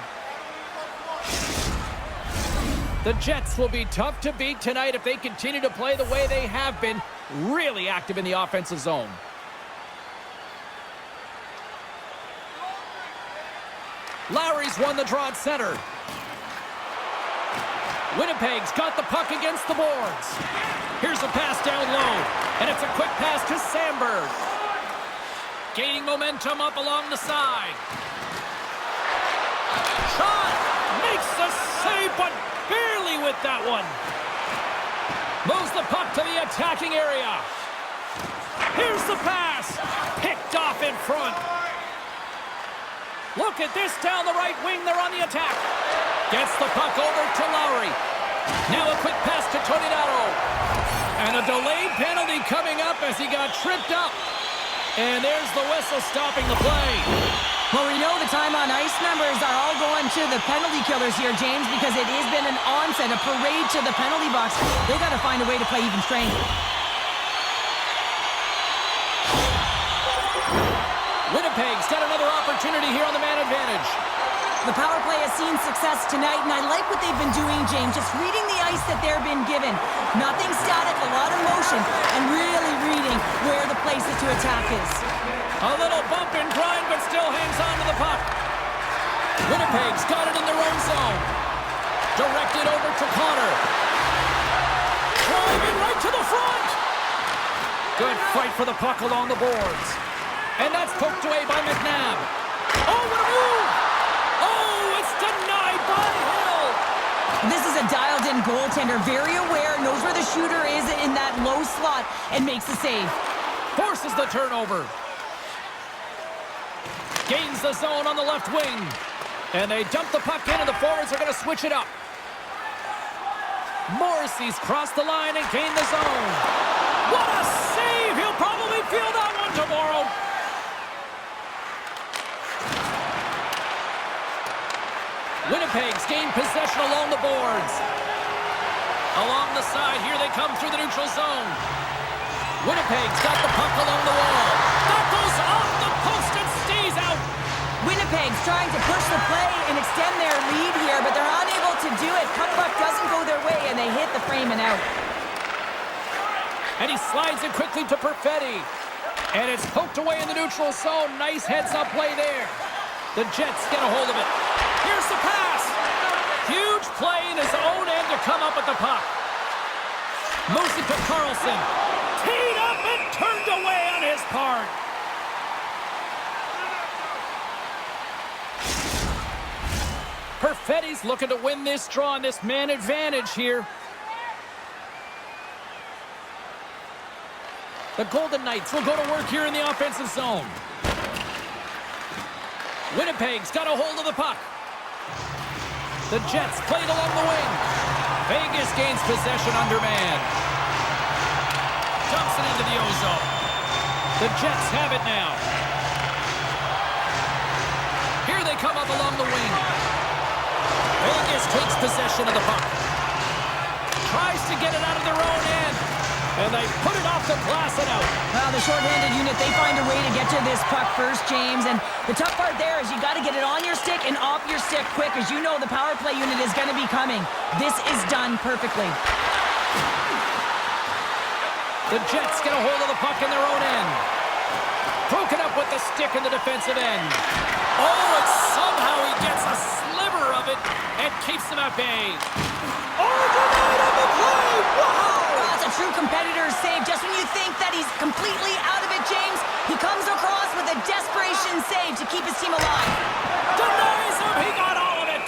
The Jets will be tough to beat tonight if they continue to play the way they have been, really active in the offensive zone. Lowry's won the draw at center. Winnipeg's got the puck against the boards. Here's a pass down low, and it's a quick pass to Sandberg. Gaining momentum up along the side. Shot! Makes the save, but barely with that one. Moves the puck to the attacking area. Here's the pass. Picked off in front. Look at this down the right wing. They're on the attack. Gets the puck over to Lowry. Now a quick pass to Toninato. And a delayed penalty coming up as he got tripped up. And there's the whistle stopping the play. Well, we know the time on ice numbers are all going to the penalty killers here, James, because it has been an onset, a parade to the penalty box. They got to find a way to play even strength. Winnipeg's got another opportunity here on the man advantage. The power play has seen success tonight, and I like what they've been doing, James, just reading the ice that they're been given. Nothing static, a lot of motion, and really reading where the places to attack is. A little bump and grind, but still hangs on to the puck. Winnipeg's got it in their own zone. Directed over to Connor. Driving right to the front. Good fight for the puck along the boards. And that's poked away by McNabb. Oh, what a move! Oh, it's denied by Hill. This is a dialed-in goaltender, very aware, knows where the shooter is in that low slot, and makes the save. Forces the turnover. Gains the zone on the left wing. And they dump the puck in, and the forwards are going to switch it up. Morrissey's crossed the line and gained the zone. What a save! He'll probably feel that one tomorrow. Winnipeg's gained possession along the boards. Along the side, here they come through the neutral zone. Winnipeg's got the puck along the wall. That goes off the post and stays out. Winnipeg's trying to push the play and extend their lead here, but they're unable to do it. Puck doesn't go their way, and they hit the frame and out. And he slides it quickly to Perfetti. And it's poked away in the neutral zone. Nice heads-up play there. The Jets get a hold of it. Here's the pass. Huge play in his own end to come up with the puck. Moves it to Carlson. Teed up and turned away on his part. Perfetti's looking to win this draw on this man advantage here. The Golden Knights will go to work here in the offensive zone. Winnipeg's got a hold of the puck. The Jets played along the wing. Vegas gains possession under man. Dumps it into the ozone. The Jets have it now. Here they come up along the wing. Vegas takes possession of the puck. Tries to get it out of their own end. And they put it off the glass and out. Well, the shorthanded unit, they find a way to get to this puck first, James. And the tough part there is you got to get it on your stick and off your stick quick. As you know, the power play unit is going to be coming. This is done perfectly. The Jets get a hold of the puck in their own end. Broken up with the stick in the defensive end. Oh, and somehow he gets a sliver of it and keeps them at bay. Oh, denied on the play! Wow! That's a true competitor's save. Just when you think that he's completely out of it, James, he comes across with a desperation save to keep his team alive. Denies him! He got all of it!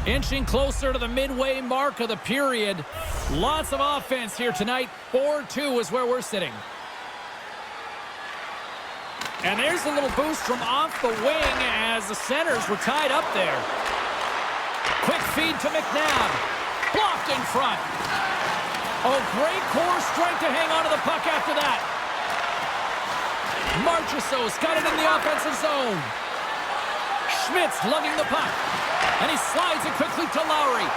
Inching closer to the midway mark of the period. Lots of offense here tonight. 4-2 is where we're sitting. And there's a little boost from off the wing as the centers were tied up there. Quick feed to McNabb. Blocked in front. Oh, great core strength to hang on to the puck after that. Marchessault's got it in the offensive zone. Schmidt's lugging the puck. And he slides it quickly to Lowry.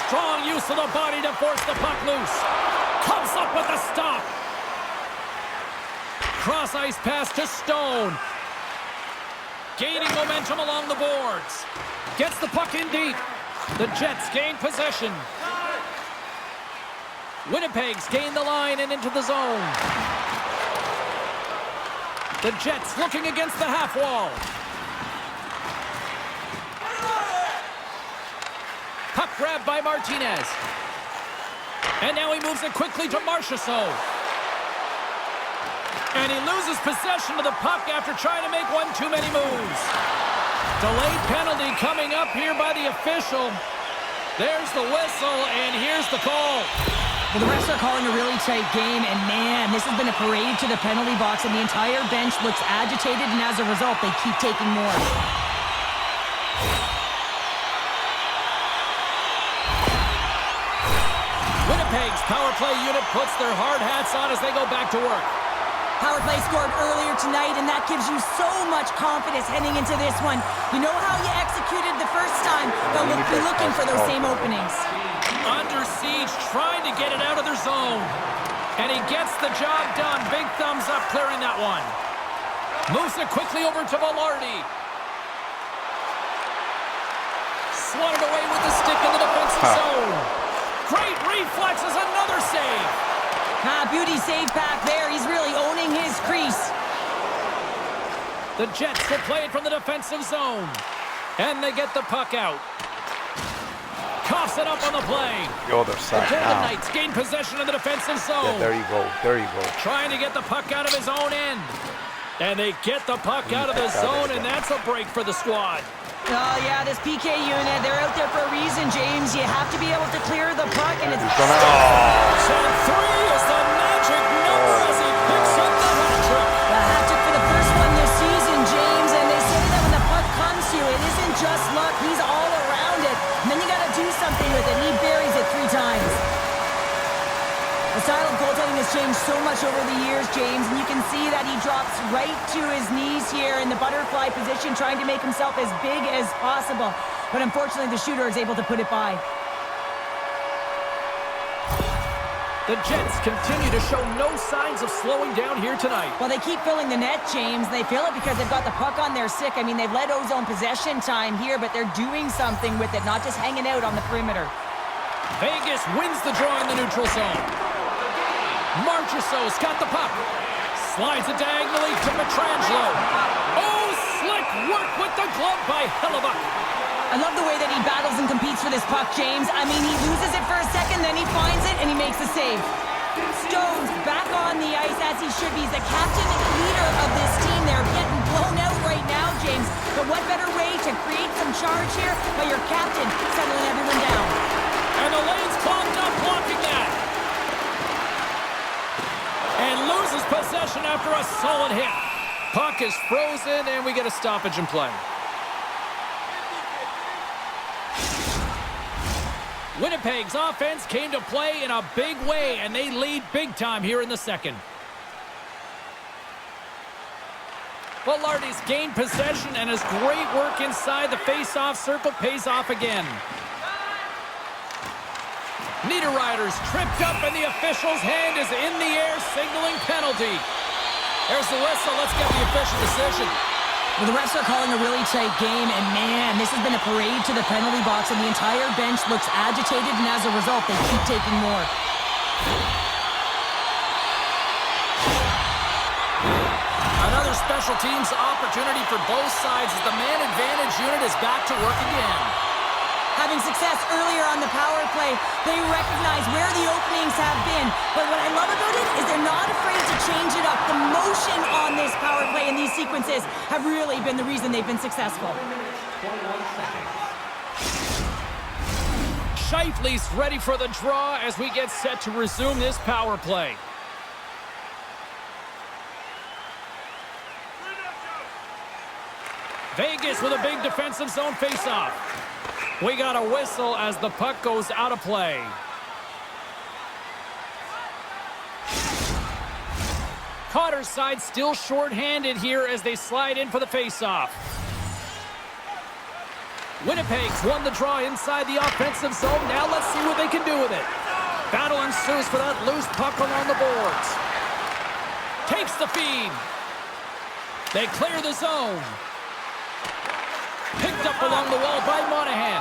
Strong use of the body to force the puck loose. Comes up with a stop. Cross ice pass to Stone. Gaining momentum along the boards. Gets the puck in deep. The Jets gain possession. Winnipeg's gained the line and into the zone. The Jets looking against the half wall. Puck grabbed by Martinez. And now he moves it quickly to Marchessault. And he loses possession of the puck after trying to make one too many moves. Delayed penalty coming up here by the official. There's the whistle, and here's the call. Well, the refs are calling a really tight game, and man, this has been a parade to the penalty box, and the entire bench looks agitated, and as a result, they keep taking more. Winnipeg's power play unit puts their hard hats on as they go back to work. Power play scored earlier tonight, and that gives you so much confidence heading into this one. You know how you executed the first time, they'll be looking for those same openings. Under siege, trying to get it out of their zone. And he gets the job done. Big thumbs up clearing that one. Moves it quickly over to Velarde. Swatted away with the stick in the defensive zone. Great reflexes, another save. Beauty save back there. He's really owning his crease. The Jets will play it from the defensive zone. And they get the puck out. Coughs it up on the play. The other side the Golden now. Knights gain possession of the defensive zone. Yeah, there you go. There you go. Trying to get the puck out of his own end. And they get the puck out of the zone, and that's a break for the squad. Oh, yeah, this PK unit, they're out there for a reason, James. You have to be able to clear the puck, and it's... He's gonna... So 3 is the magic number as he picks up the hat-trick. The hat-trick for the first one this season, James, and they say that when the puck comes to you, it isn't just luck. He's all around it, and then you got to do something with it, and he buries it 3 times. The style of goaltending has changed so much over the years, James, and you can see that he drops right to his knees here in the butterfly position, trying to make himself as big as possible. But unfortunately, the shooter is able to put it by. The Jets continue to show no signs of slowing down here tonight. Well, they keep filling the net, James. They fill it because they've got the puck on their stick. I mean, they've led ozone possession time here, but they're doing something with it, not just hanging out on the perimeter. Vegas wins the draw in the neutral zone. Marchessault's got the puck. Slides it diagonally to Pietrangelo. Oh, slick work with the glove by Hellebuyck. I love the way that he battles and competes for this puck, James. I mean, he loses it for a second, then he finds it, and he makes the save. Stone's back on the ice as he should be. He's the captain and leader of this team. They're getting blown out right now, James. But what better way to create some charge here by your captain settling everyone down? And the lane's clogged up, blocking that. And loses possession after a solid hit. Puck is frozen, and we get a stoppage in play. Winnipeg's offense came to play in a big way, and they lead big time here in the second. Velarde's gained possession, and his great work inside the face-off circle pays off again. Niederreiter's tripped up, and the official's hand is in the air, signaling penalty. There's the whistle. Let's get the official decision. Well, the refs are calling a really tight game, and man, this has been a parade to the penalty box, and the entire bench looks agitated, and as a result, they keep taking more. Another special teams opportunity for both sides as the man advantage unit is back to work again. Having success earlier on the power play, they recognize where the openings have been. But what I love about it is they're not afraid to change it up. The motion on this power play and these sequences have really been the reason they've been successful. Scheifele's ready for the draw as we get set to resume this power play. Vegas with a big defensive zone faceoff. We got a whistle as the puck goes out of play. Cotter's side still short-handed here as they slide in for the faceoff. Winnipeg's won the draw inside the offensive zone. Now let's see what they can do with it. Battle ensues for that loose puck along the boards. Takes the feed. They clear the zone. Picked up along the wall by Monahan.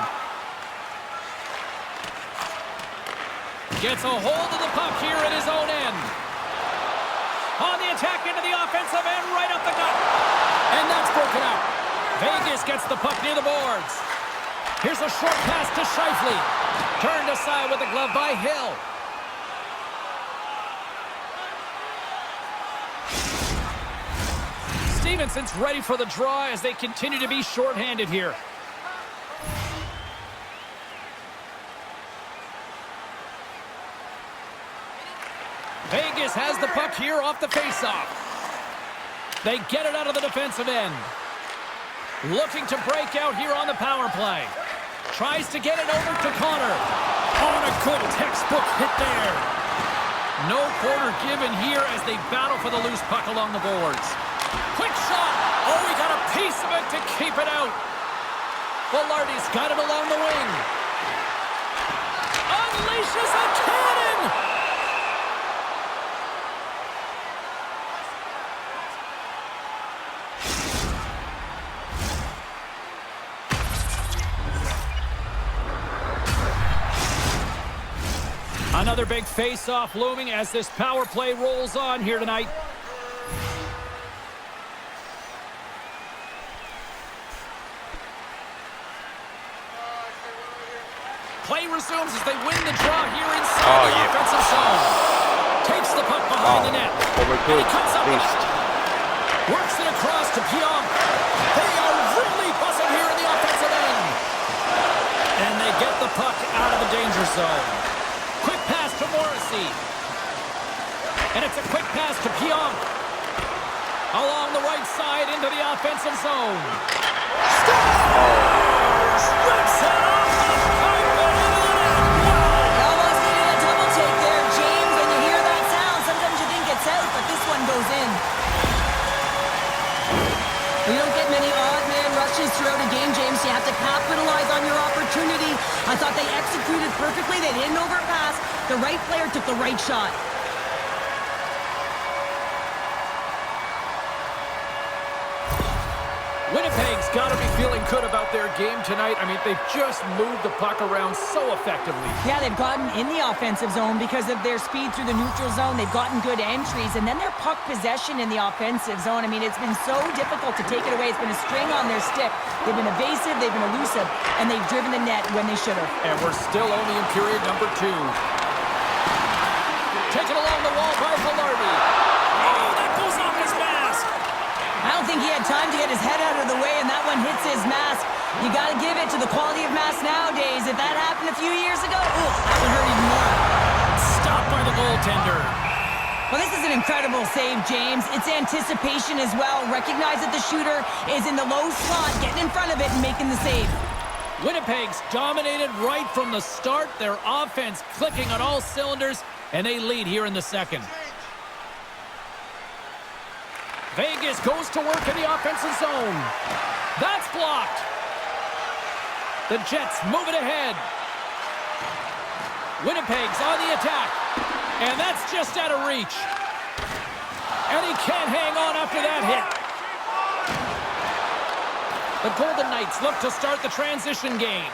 Gets a hold of the puck here at his own end. On the attack into the offensive end, right up the gut. And that's broken up. Vegas gets the puck near the boards. Here's a short pass to Scheifele. Turned aside with the glove by Hill. Stevenson's ready for the draw as they continue to be short-handed here. Vegas has the puck here off the faceoff. They get it out of the defensive end. Looking to break out here on the power play. Tries to get it over to Connor. On a good textbook hit there. No quarter given here as they battle for the loose puck along the boards. Quick shot. Oh, he got a piece of it to keep it out. Velarde's got it along the wing. Unleashes a cannon. Another big face-off looming as this power play rolls on here tonight. Play resumes as they win the draw here inside the offensive zone. Takes the puck behind the net. And he cuts up with it. Works it across to Pionk. They are really buzzing here in the offensive end. And they get the puck out of the danger zone. Quick pass to Morrissey. And it's a quick pass to Pionk. Along the right side into the offensive zone. Scores! Rips it off the pipe and into the net. Wow! Almost needed a double take there, James. When you hear that sound, sometimes you think it's out, but this one goes in. You don't get many odd man rushes throughout a game, James. You have to capitalize on your opportunity. I thought they executed perfectly. They didn't overpass. The right player took the right shot. Winnipeg's got to be feeling good about their game tonight. I mean, they've just moved the puck around so effectively. Yeah, they've gotten in the offensive zone because of their speed through the neutral zone. They've gotten good entries, and then their puck possession in the offensive zone. I mean, it's been so difficult to take it away. It's been a string on their stick. They've been evasive, they've been elusive, and they've driven the net when they should have. And we're still only in period number 2. Taken along the wall by Velarde. Oh, that goes off his mask. I don't think he had time to get his head out of the way, and that one hits his mask. You got to give it to the quality of mask nowadays. If that happened a few years ago, that would hurt even more. Stopped by the goaltender. Well, this is an incredible save, James. It's anticipation as well. Recognize that the shooter is in the low slot, getting in front of it and making the save. Winnipeg's dominated right from the start. Their offense clicking on all cylinders, and they lead here in the second. Vegas goes to work in the offensive zone. That's blocked. The Jets move it ahead. Winnipeg's on the attack. And that's just out of reach. And he can't hang on after that hit. The Golden Knights look to start the transition game.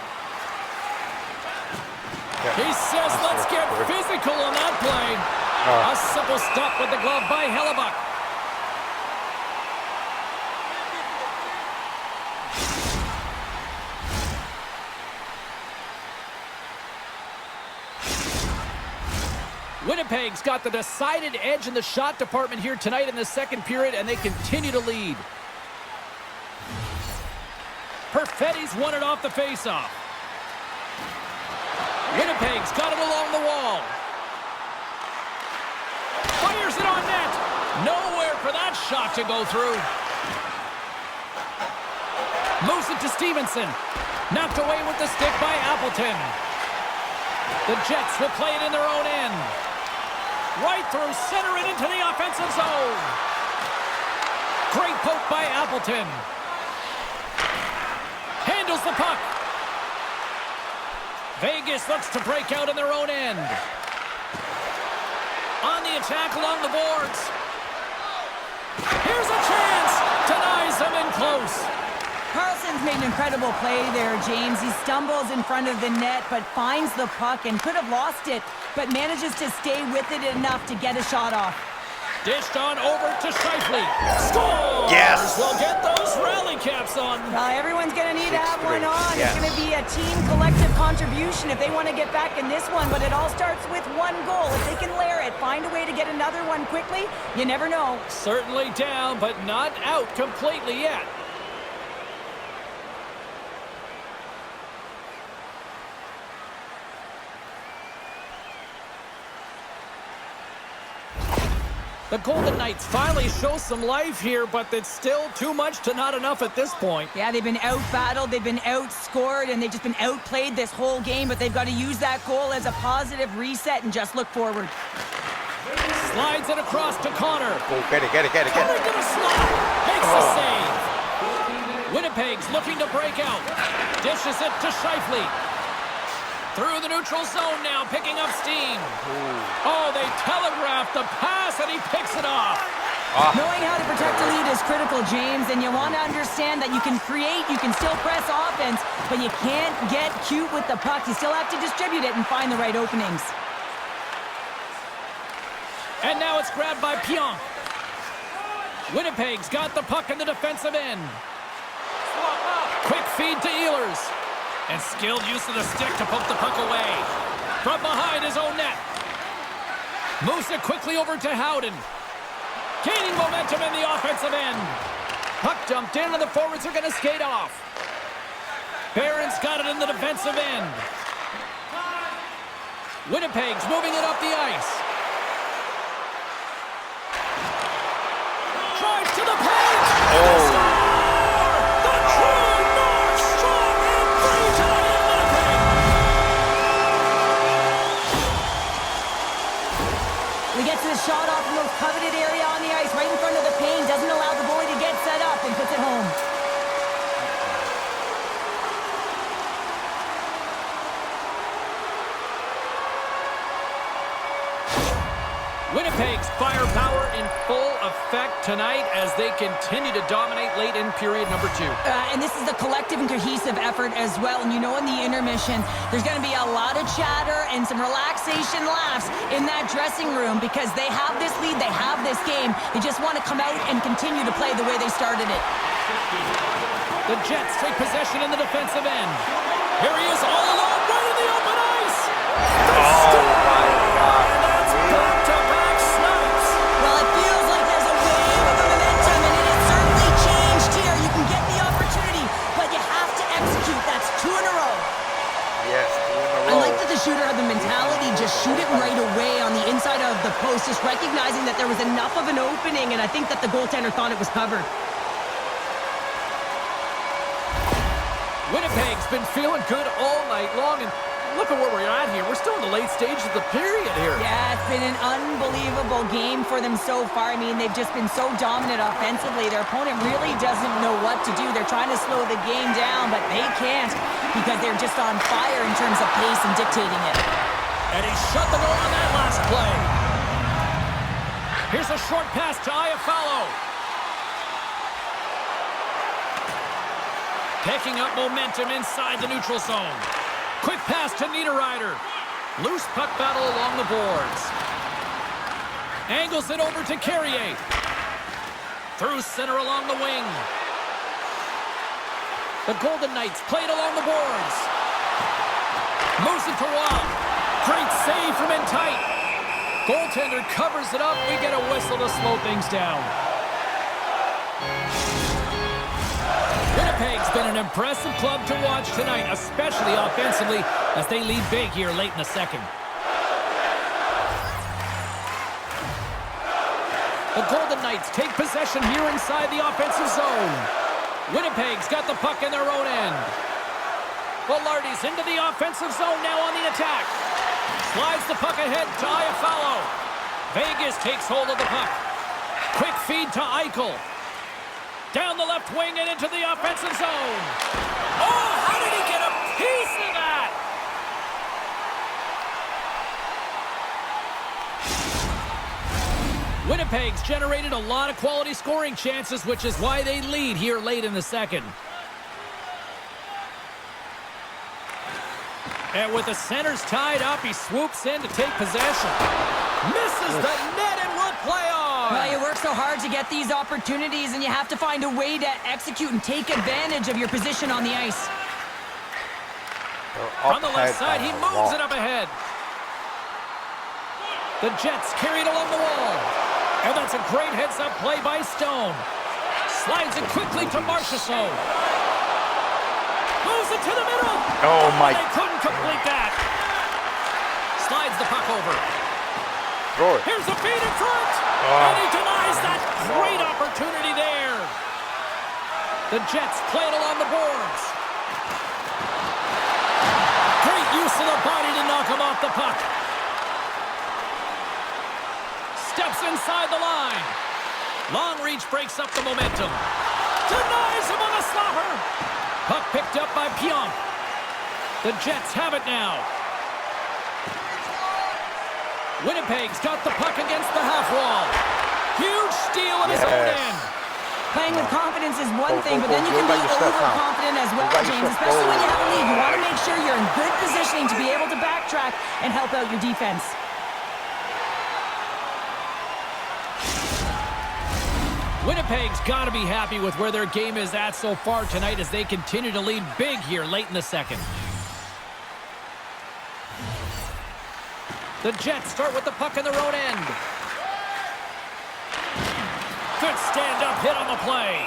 He says, let's get physical on that play. A simple stop with the glove by Hellebuck. Winnipeg's got the decided edge in the shot department here tonight in the second period, and they continue to lead. Perfetti's won it off the faceoff. Winnipeg's got it along the wall. Fires it on net. Nowhere for that shot to go through. Moves it to Stevenson. Knocked away with the stick by Appleton. The Jets will play it in their own end. Right through center and into the offensive zone. Great poke by Appleton. Handles the puck. Vegas looks to break out in their own end. On the attack along the boards. Here's a chance. Denies them in close. Carlson's made an incredible play there, James. He stumbles in front of the net, but finds the puck and could have lost it, but manages to stay with it enough to get a shot off. Dished on over to Scheifele. Scores! Yes! We'll get those rally caps on. Everyone's going to need to have one on. Yes. It's going to be a team collective contribution if they want to get back in this one, but it all starts with one goal. If they can layer it, find a way to get another one quickly, you never know. Certainly down, but not out completely yet. The Golden Knights finally show some life here, but it's still too much to not enough at this point. Yeah, they've been out-battled, they've been outscored, and they've just been outplayed this whole game, but they've got to use that goal as a positive reset and just look forward. Slides it across to Connor. Oh, get it. Connor to the slot. Makes the save. Winnipeg's looking to break out. Dishes it to Scheifele. Through the neutral zone now, picking up steam. Oh, they telegraphed the pass, and he picks it off. Knowing how to protect a lead is critical, James, and you want to understand that you can create, you can still press offense, but you can't get cute with the puck. You still have to distribute it and find the right openings. And now it's grabbed by Pionk. Winnipeg's got the puck in the defensive end. Quick feed to Ehlers. And skilled use of the stick to poke the puck away. From behind his own net. Moves it quickly over to Howden. Gaining momentum in the offensive end. Puck dumped in and the forwards are going to skate off. Barron's got it in the defensive end. Winnipeg's moving it up the ice. Drives to the paint. He gets his shot off in the most coveted area on the ice, right in front of the paint, doesn't allow the goalie to get set up, and puts it home. effect tonight as they continue to dominate late in period number 2. And this is a collective and cohesive effort as well. And you know, in the intermission, there's going to be a lot of chatter and some relaxation laughs in that dressing room because they have this lead, they have this game. They just want to come out and continue to play the way they started it. The Jets take possession in the defensive end. Here he is all alone, right in the open ice. Oh my God. And that's back-to-back snaps. Well, it feels like there's a wave of momentum, and it has certainly changed here. You can get the opportunity, but you have to execute. That's 2 in a row. Yes, 2 in a I row. like that the shooter had the mentality, just shoot it right away on the inside of the post, just recognizing that there was enough of an opening, and I think that the goaltender thought it was covered. Winnipeg's been feeling good all night long, and look at where we're at here. We're still in the late stages of the period here. Yeah, it's been an unbelievable game for them so far. I mean, they've just been so dominant offensively. Their opponent really doesn't know what to do. They're trying to slow the game down, but they can't because they're just on fire in terms of pace and dictating it. And he shut the door on that last play. Here's a short pass to Iafallo. Picking up momentum inside the neutral zone. Quick pass to Niederreiter. Loose puck battle along the boards. Angles it over to Carrier. Through center along the wing. The Golden Knights played along the boards. Moves it to Wall. Great save from in tight. Goaltender covers it up. We get a whistle to slow things down. Winnipeg's been an impressive club to watch tonight, especially offensively, as they lead big here late in the second. The Golden Knights take possession here inside the offensive zone. Winnipeg's got the puck in their own end. Velarde's into the offensive zone now on the attack. Slides the puck ahead to Iafallo. Vegas takes hold of the puck. Quick feed to Eichel. Down the left wing and into the offensive zone. Oh, how did he get a piece of that? Winnipeg's generated a lot of quality scoring chances, which is why they lead here late in the second. And with the centers tied up, he swoops in to take possession. Misses the net and will play on. Well, you work so hard to get these opportunities, and you have to find a way to execute and take advantage of your position on the ice. On the left side, he moves it up ahead. The Jets carried along the wall. And that's a great heads-up play by Stone. Slides it quickly to Marchessault. Moves it to the middle. Oh, my. They couldn't complete that. Slides the puck over. Throw it. Here's the feed in front. And he denies that great opportunity there. The Jets play it along the boards. Great use of the body to knock him off the puck. Steps inside the line. Long reach breaks up the momentum. Denies him on the slapper. Puck picked up by Pionk. The Jets have it now. Winnipeg's got the puck against the half wall. Huge steal in his own end. Playing with confidence is one thing, but then you can be overconfident as well, James, especially when you have a lead. You want to make sure you're in good positioning to be able to backtrack and help out your defense. Winnipeg's got to be happy with where their game is at so far tonight as they continue to lead big here late in the second. The Jets start with the puck in their own end. Good stand-up hit on the play.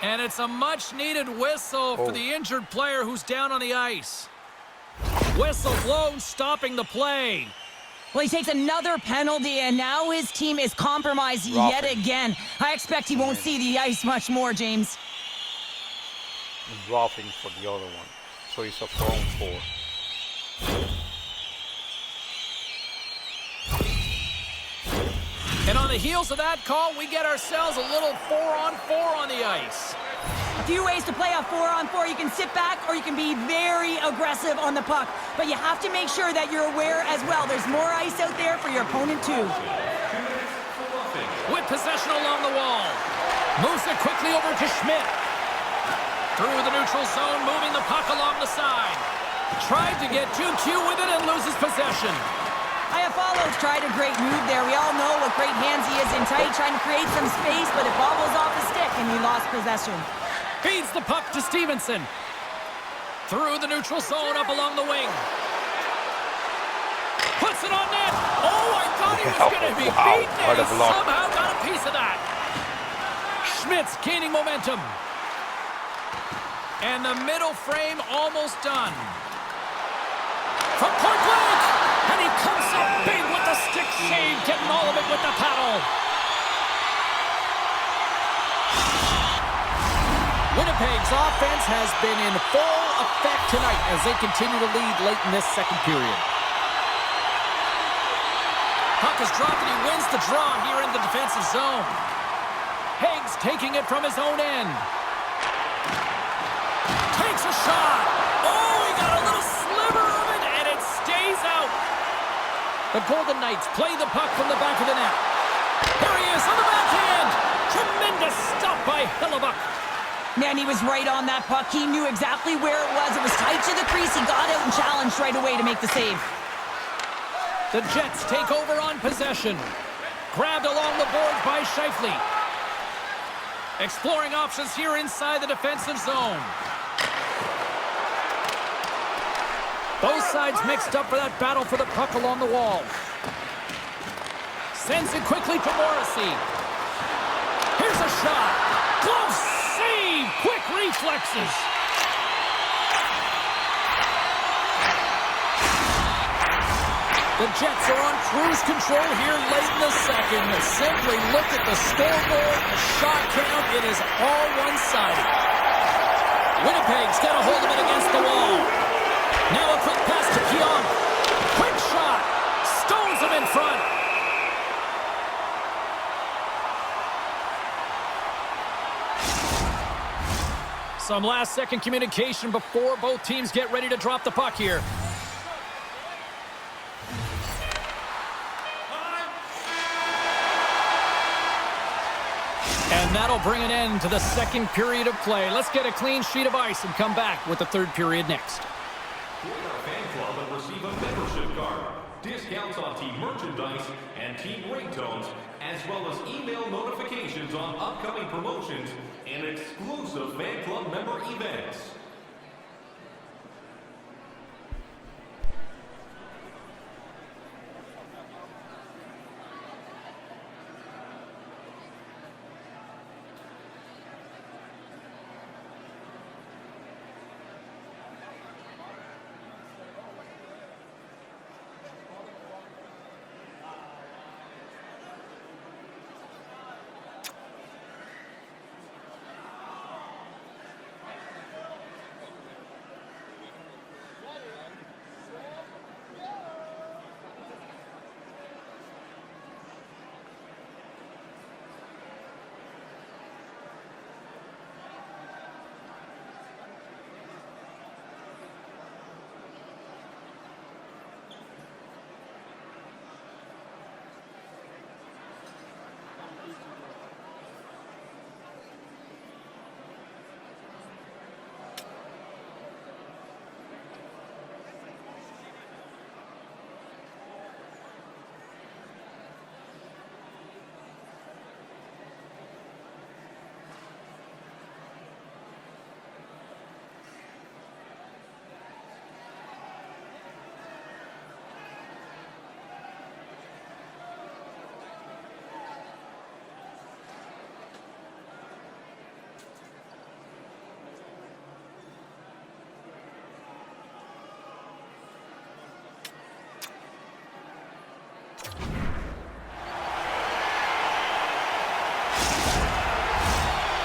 And it's a much-needed whistle for the injured player who's down on the ice. Whistle blown, stopping the play. Well, he takes another penalty, and now his team is compromised yet again. I expect he won't see the ice much more, James. Dropping for the other one. So it's a 4-on-4. And on the heels of that call, we get ourselves a little 4-on-4 on the ice. A few ways to play a 4-on-4. You can sit back or you can be very aggressive on the puck. But you have to make sure that you're aware as well. There's more ice out there for your opponent too. Whipped possession along the wall. Moves it quickly over to Schmidt. Through the neutral zone, moving the puck along the side. Tried to get too cute with it and loses possession. Iafallo's tried a great move there. We all know what great hands he is in tight, trying to create some space, but it bobbles off the stick and he lost possession. Feeds the puck to Stevenson. Through the neutral zone, up along the wing. Puts it on net. Oh, I thought he was going to be beat there. He somehow got a piece of that. Schmidt's gaining momentum. And the middle frame almost done. From point blank. And he comes up big with the stick shave, getting all of it with the paddle. Winnipeg's offense has been in full effect tonight as they continue to lead late in this second period. Puck is dropped and he wins the draw here in the defensive zone. Higgs taking it from his own end. Takes a shot. Oh, he got a little sliver of it and it stays out. The Golden Knights play the puck from the back of the net. Here he is on the backhand. Tremendous stop by Hellebuck. Man, he was right on that puck. He knew exactly where it was. It was tight to the crease. He got out and challenged right away to make the save. The Jets take over on possession. Grabbed along the boards by Scheifele. Exploring options here inside the defensive zone. Both sides mixed up for that battle for the puck along the wall. Sends it quickly to Morrissey. Here's a shot. Glove save. Quick reflexes. The Jets are on cruise control here late in the second. Simply look at the scoreboard, the shot count. It is all one-sided. Winnipeg's got a hold of it against the wall. Now a quick pass to Keon. Quick shot. Stones him in front. Some last-second communication before both teams get ready to drop the puck here. And that'll bring an end to the second period of play. Let's get a clean sheet of ice and come back with the third period next. Join our fan club and receive a membership card, discounts on team merchandise and team ringtones, as well as email notifications on upcoming promotions and exclusive fan club member events.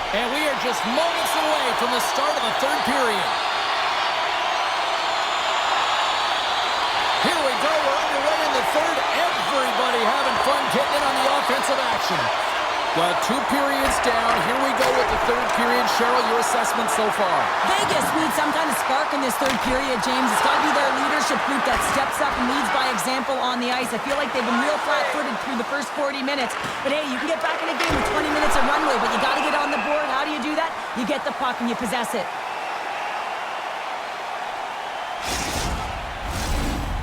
And we are just moments away from the start of the third period. Here we go. We're underway in the third. Everybody having fun getting in on the offensive action. Well, 2 periods down. Here we go with the third period. Cheryl, your assessment so far? Vegas needs some kind of spark in this third period, James. It's got to be their leadership group that steps up and leads by example on the ice. I feel like they've been real flat-footed through the first 40 minutes. But hey, you can get back in a game with 20 minutes of runway, but you got to get on the board. How do you do that? You get the puck and you possess it.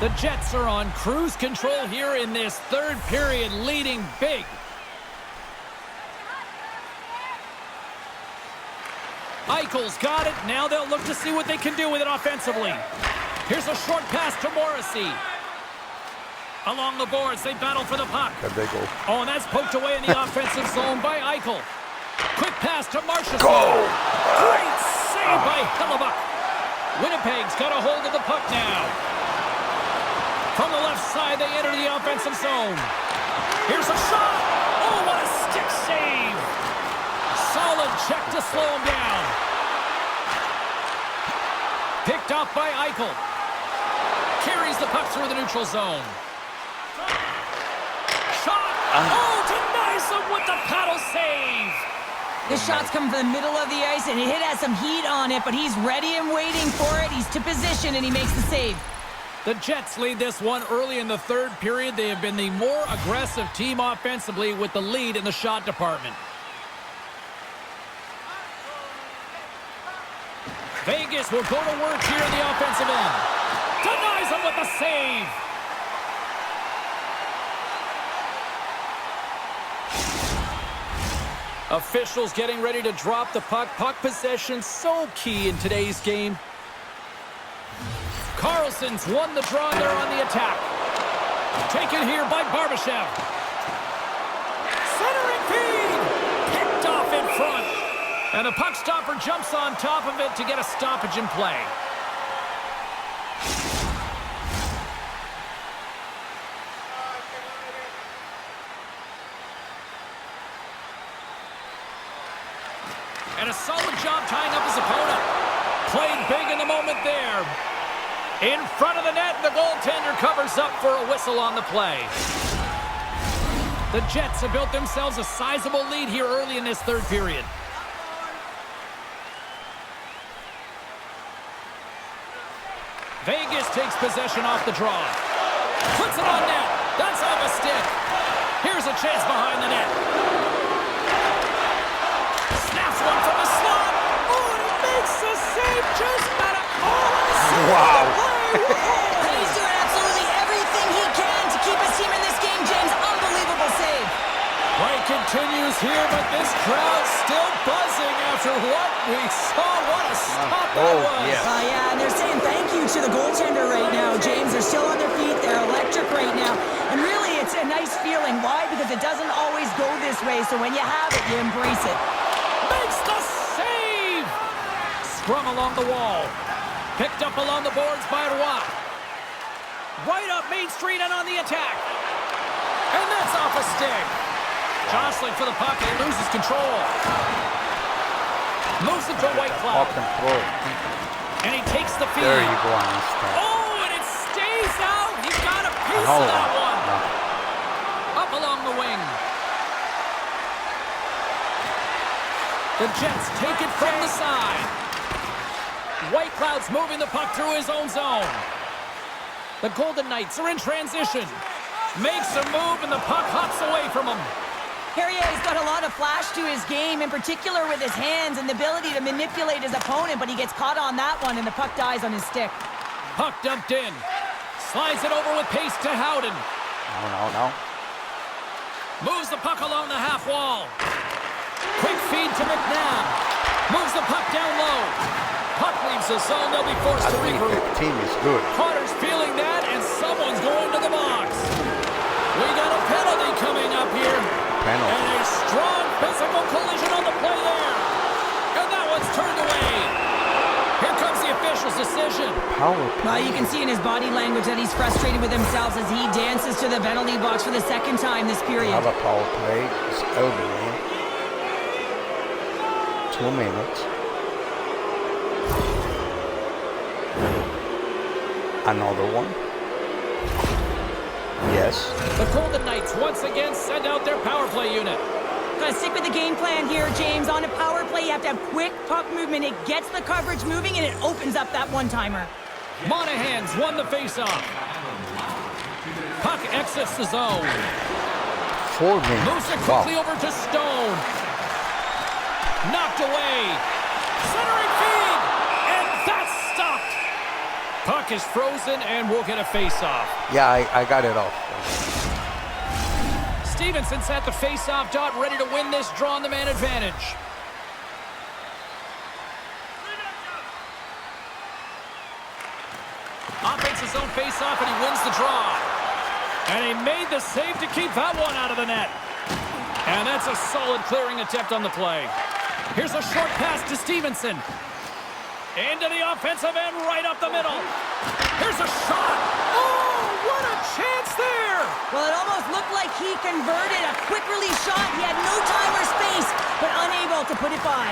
The Jets are on cruise control here in this third period, leading big. Eichel's got it. Now they'll look to see what they can do with it offensively. Here's a short pass to Morrissey. Along the boards, they battle for the puck. Oh, and that's poked away in the offensive zone by Eichel. Quick pass to Marchessault. Go! Great save by Hellebuyck. Winnipeg's got a hold of the puck now. From the left side, they enter the offensive zone. Here's a shot. Oh, what a stick save. Solid check to slow him down. Picked off by Eichel. Carries the puck through the neutral zone. Shot. Oh, denies him with the paddle save. This shot's coming from the middle of the ice, and it has some heat on it, but he's ready and waiting for it. He's to position, and he makes the save. The Jets lead this one early in the third period. They have been the more aggressive team offensively with the lead in the shot department. Vegas will go to work here in the offensive end. Denies him with the save. Officials getting ready to drop the puck. Puck possession so key in today's game. Carlson's won the draw there on the attack. Taken here by Barbashev. Centering feed. Picked off in front. And the puck stopper jumps on top of it to get a stoppage in play. And a solid job tying up his opponent. Played big in the moment there. In front of the net, the goaltender covers up for a whistle on the play. The Jets have built themselves a sizable lead here early in this third period. Vegas takes possession off the draw. Puts it on net. That's off a stick. Here's a chance behind the net. Snaps one from the slot. Oh, and he makes the save just out of... Wow. He's doing absolutely everything he can to keep his team in this game, James. Unbelievable save. Play continues here, but this crowd still buzzing after what we saw. What a stop that was. Yeah, and they're saying thank you to the goaltender right now, James. They're still on their feet. They're electric right now. And really, it's a nice feeling. Why? Because it doesn't always go this way. So when you have it, you embrace it. Makes the save. Sprung along the wall. Picked up along the boards by Roy. Right up Main Street and on the attack. And that's off a stick. Jostling for the puck, and he loses control. Moves it to Whitecloud. And he takes the feed. There you go on this thing. Oh, and it stays out. He got a piece of that one. Up along the wing. The Jets take it from the side. Whitecloud's moving the puck through his own zone. The Golden Knights are in transition. Makes a move, and the puck hops away from him. Carrier's got a lot of flash to his game, in particular with his hands and the ability to manipulate his opponent, but he gets caught on that one, and the puck dies on his stick. Puck dumped in. Slides it over with pace to Howden. No. Moves the puck along the half wall. Quick feed to McNabb. Moves the puck down low. Puck leaves the zone. They'll be forced to regroup. The team is good. Carter's feeling that, and someone's going to the box. We got a penalty coming up here. And a strong physical collision on the play there. And that one's turned away. Here comes the official's decision. Well, you can see in his body language that he's frustrated with himself as he dances to the penalty box for the second time this period. Have a power play. It's over here. 2 minutes. Another one. Yes. The Golden Knights once again send out their power play unit. Gotta stick with the game plan here, James. On a power play, you have to have quick puck movement. It gets the coverage moving, and it opens up that one-timer. Monahan's won the faceoff. Puck exits the zone. 4 minutes. Moves it quickly over to Stone. Knocked away. Centering feed. And that's stopped. Puck is frozen and we'll get a face-off. Yeah, I got it off. Stevenson's at the face-off dot, ready to win this draw on the man advantage. Offenses zone face-off and he wins the draw. And he made the save to keep that one out of the net. And that's a solid clearing attempt on the play. Here's a short pass to Stevenson. Into the offensive end, right up the middle. Here's a shot. Oh, what a chance there. Well, it almost looked like he converted a quick release shot. He had no time or space, but unable to put it by.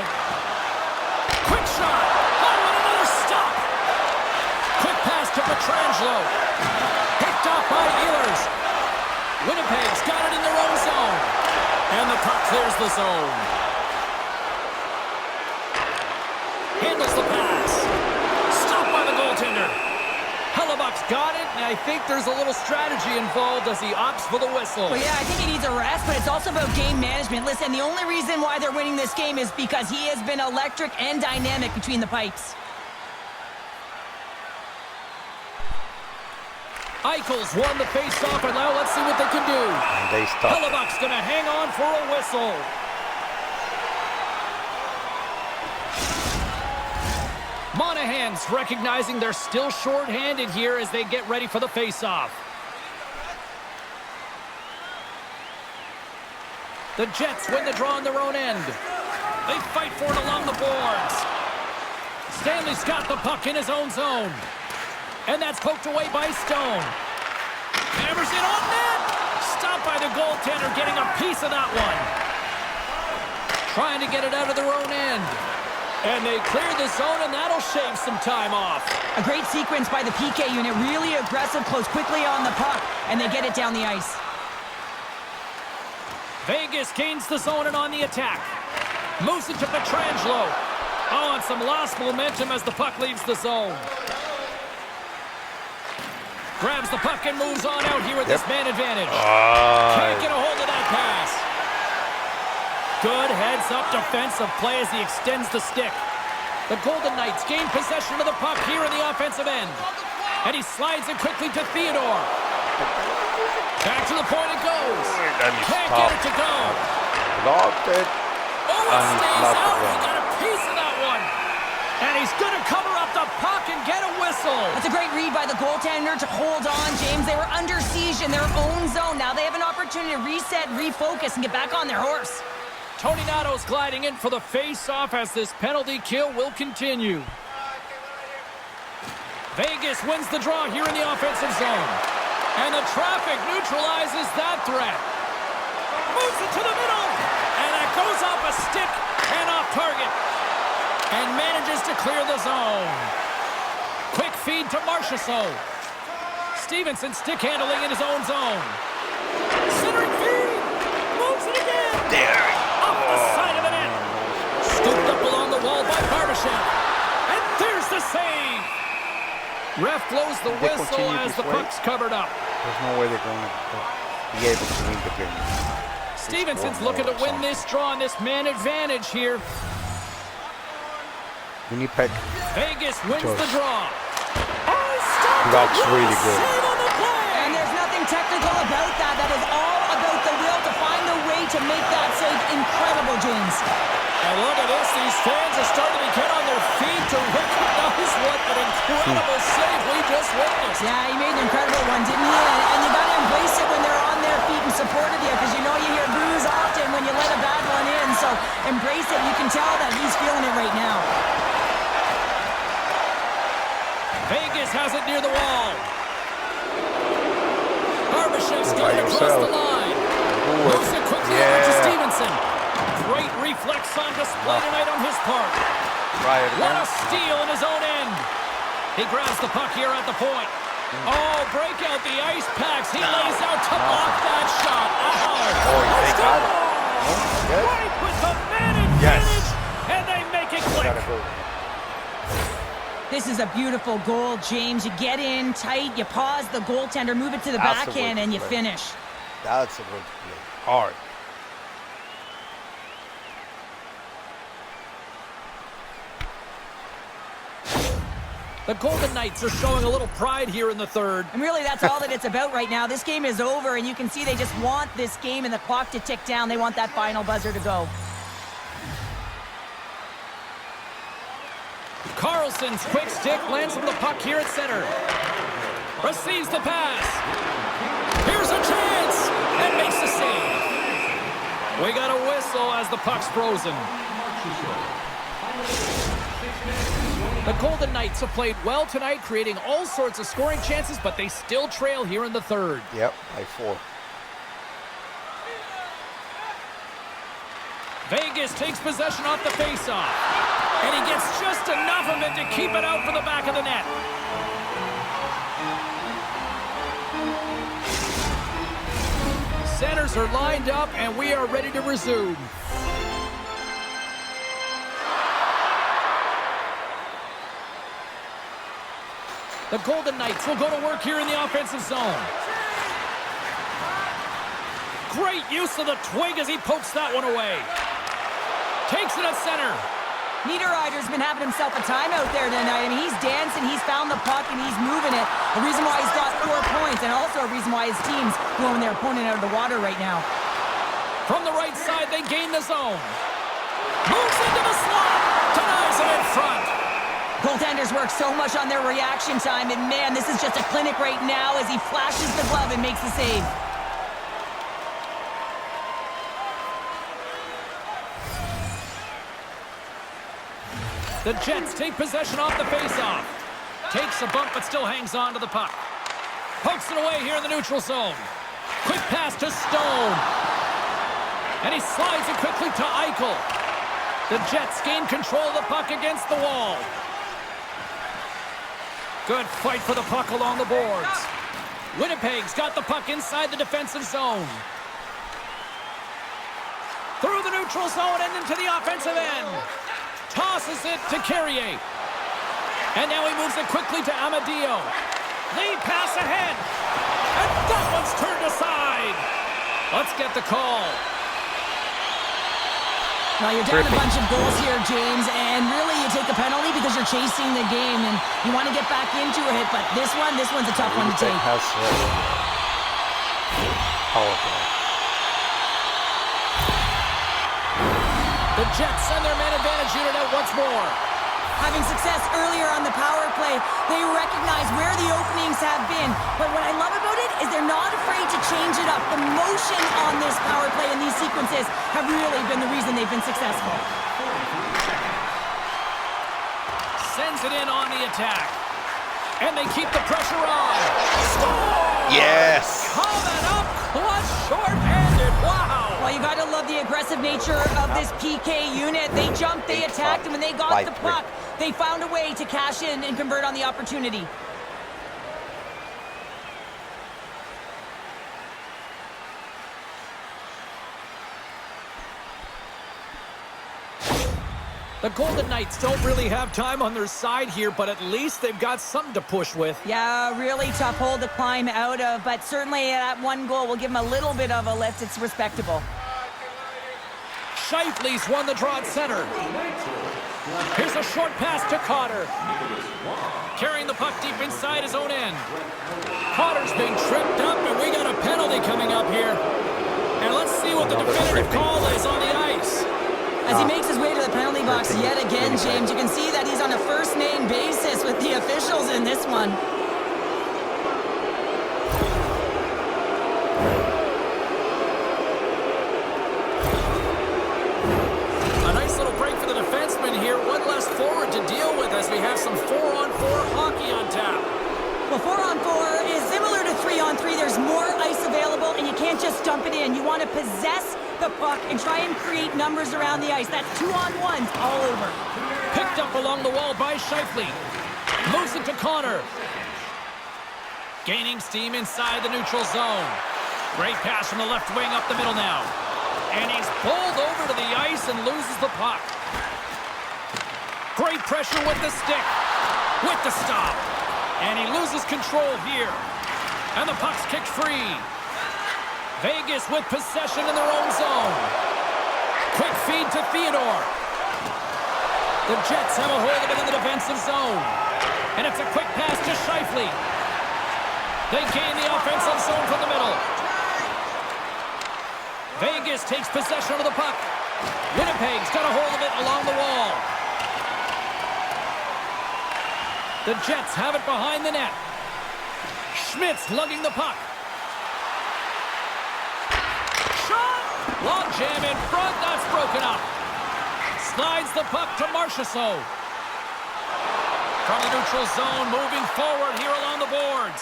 Quick shot. Oh, and another stop. Quick pass to Pietrangelo. Picked off by Ehlers. Winnipeg's got it in their own zone. And the puck clears the zone. Handles the pass. Stopped by the goaltender. Hellebuck's got it, and I think there's a little strategy involved as he opts for the whistle. Well, yeah, I think he needs a rest, but it's also about game management. Listen, the only reason why they're winning this game is because he has been electric and dynamic between the pipes. Eichel's won the face-off, and now let's see what they can do. And they stop. Hellebuck's going to hang on for a whistle. Monahan's recognizing they're still short-handed here as they get ready for the face-off. The Jets win the draw on their own end. They fight for it along the boards. Stanley's got the puck in his own zone. And that's poked away by Stone. Hammers it on net. Stopped by the goaltender, getting a piece of that one. Trying to get it out of their own end. And they clear the zone, and that'll shave some time off. A great sequence by the PK unit. Really aggressive, close quickly on the puck, and they get it down the ice. Vegas gains the zone and on the attack. Moves it to Pietrangelo. Oh, and some lost momentum as the puck leaves the zone. Grabs the puck and moves on out here with this man advantage. Can't get a hold of that pass. Good heads-up defensive play as he extends the stick. The Golden Knights gain possession of the puck here in the offensive end. And he slides it quickly to Theodore. Back to the point it goes. Can't get it to go. Blocked it. Oh, it stays out. He got a piece of that one. And he's going to cover up the puck and get a whistle. That's a great read by the goaltender to hold on, James. They were under siege in their own zone. Now they have an opportunity to reset, refocus, and get back on their horse. Tony Nato's gliding in for the face-off as this penalty kill will continue. Vegas wins the draw here in the offensive zone. And the traffic neutralizes that threat. Moves it to the middle. And that goes off a stick and off target. And manages to clear the zone. Quick feed to Marchessault. Stevenson stick handling in his own zone. Centering feed. Moves it again. There. Off the side of the net. Scooped up along the wall by Barbashev. And there's the save. Ref blows the whistle as the puck's covered up. There's no way they're going to be able to win the game. Stevenson's looking to win this draw on this man advantage here. Winnipeg. Vegas wins the draw. That's really good. And there's nothing technical about that. That is all about the will to find the way to make that save. Incredible, James. And look at this. These fans are starting to get on their feet to recognize what an incredible save we just witnessed. Yeah, he made an incredible one, didn't he? And you got to embrace it when they're on their feet in support of you, because you know you hear boos often when you let a bad one in. So embrace it. You can tell that he's feeling it right now. Vegas has it near the wall. Barbashev's got it across the line. Moves it quickly over to Stevenson. Great reflex on display tonight on his part. What a steal in his own end. He grabs the puck here at the point. Oh, break out the ice packs. He lays out to block that shot. Oh, they got it. Yes. Right with the man advantage. Yes. And they make it click. Gotta go. This is a beautiful goal, James. You get in tight, you pause the goaltender, move it to the That's the way backhand, to and you play. finish. That's the way to play. Hard. The Golden Knights are showing a little pride here in the third. And really, that's all that it's about right now. This game is over, and you can see they just want this game and the clock to tick down. They want that final buzzer to go. Carlson's quick stick lands from the puck here at center. Receives the pass. Here's a chance. And makes the save. We got a whistle as the puck's frozen. The Golden Knights have played well tonight, creating all sorts of scoring chances, but they still trail here in the third. Yep, by 4. Vegas takes possession off the faceoff. And he gets just enough of it to keep it out for the back of the net. Centers are lined up, and we are ready to resume. The Golden Knights will go to work here in the offensive zone. Great use of the twig as he pokes that one away. Takes it at center. Niederreiter's been having himself a time out there tonight. I mean, he's dancing, he's found the puck, and he's moving it. A reason why he's got 4 points, and also a reason why his team's blowing their opponent out of the water right now. From the right side, they gain the zone. Moves into the slot. Denies it in front. Goaltenders work so much on their reaction time, and man, this is just a clinic right now as he flashes the glove and makes the save. The Jets take possession off the faceoff. Takes a bump, but still hangs on to the puck. Pokes it away here in the neutral zone. Quick pass to Stone. And he slides it quickly to Eichel. The Jets gain control of the puck against the wall. Good fight for the puck along the boards. Winnipeg's got the puck inside the defensive zone. Through the neutral zone and into the offensive end. Tosses it to Carrier. And now he moves it quickly to Amadio. Lead pass ahead. And that one's turned aside. Let's get the call. Now you're down a bunch of goals here, James, and really you take the penalty because you're chasing the game and you want to get back into it, but this one's a tough one to take. Has power play. The Jets send their man advantage unit out once more. Having success earlier on the power play, they recognize where the openings have been. But what I love about it is they're not afraid to change it up. The motion on this power play and these sequences have really been the reason they've been successful. Sends it in on the attack. And they keep the pressure on. Score! Yes! Coming up, clutch, short-handed. Wow! Well, you got to love the aggressive nature of this PK unit. They jumped, they attacked, and when they got the puck, they found a way to cash in and convert on the opportunity. The Golden Knights don't really have time on their side here, but at least they've got something to push with. Yeah, really tough hole to climb out of, but certainly that one goal will give them a little bit of a lift. It's respectable. Scheifele's won the draw at center. Here's a short pass to Cotter. Carrying the puck deep inside his own end. Cotter's being tripped up, and we got a penalty coming up here. And let's see what the definitive call is on the ice. As he makes his way to the penalty box yet again, James, you can see that he's on a first-name basis with the officials in this one. A nice little break for the defenseman here. One less forward to deal with as we have some 4-on-4 hockey on tap. Well, 4-on-4 is similar to 3-on-3. There's more ice available, and you can't just dump it in. You want to possess the puck and try and create numbers around the ice. That's 2-on-1s all over. Picked up along the wall by Scheifele. Moves it to Connor. Gaining steam inside the neutral zone. Great pass from the left wing up the middle now. And he's bowled over to the ice and loses the puck. Great pressure with the stick. With the stop. And he loses control here. And the puck's kicked free. Vegas with possession in their own zone. Quick feed to Theodore. The Jets have a hold of it in the defensive zone. And it's a quick pass to Scheifele. They gain the offensive zone from the middle. Vegas takes possession of the puck. Winnipeg's got a hold of it along the wall. The Jets have it behind the net. Schmidt's lugging the puck. Shot! Long jam in front. That's broken up. Slides the puck to Marchessault. From the neutral zone, moving forward here along the boards.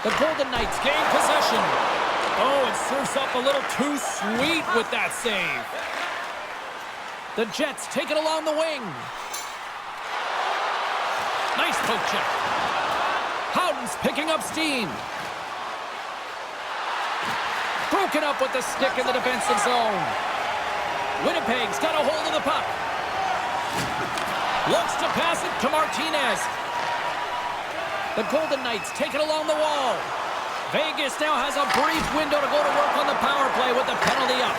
The Golden Knights gain possession. Oh, it surfs up a little too sweet with that save. The Jets take it along the wing. Nice poke check. Howden's picking up steam. Broken up with the stick in the defensive zone. Winnipeg's got a hold of the puck. Looks to pass it to Martinez. The Golden Knights take it along the wall. Vegas now has a brief window to go to work on the power play with the penalty up.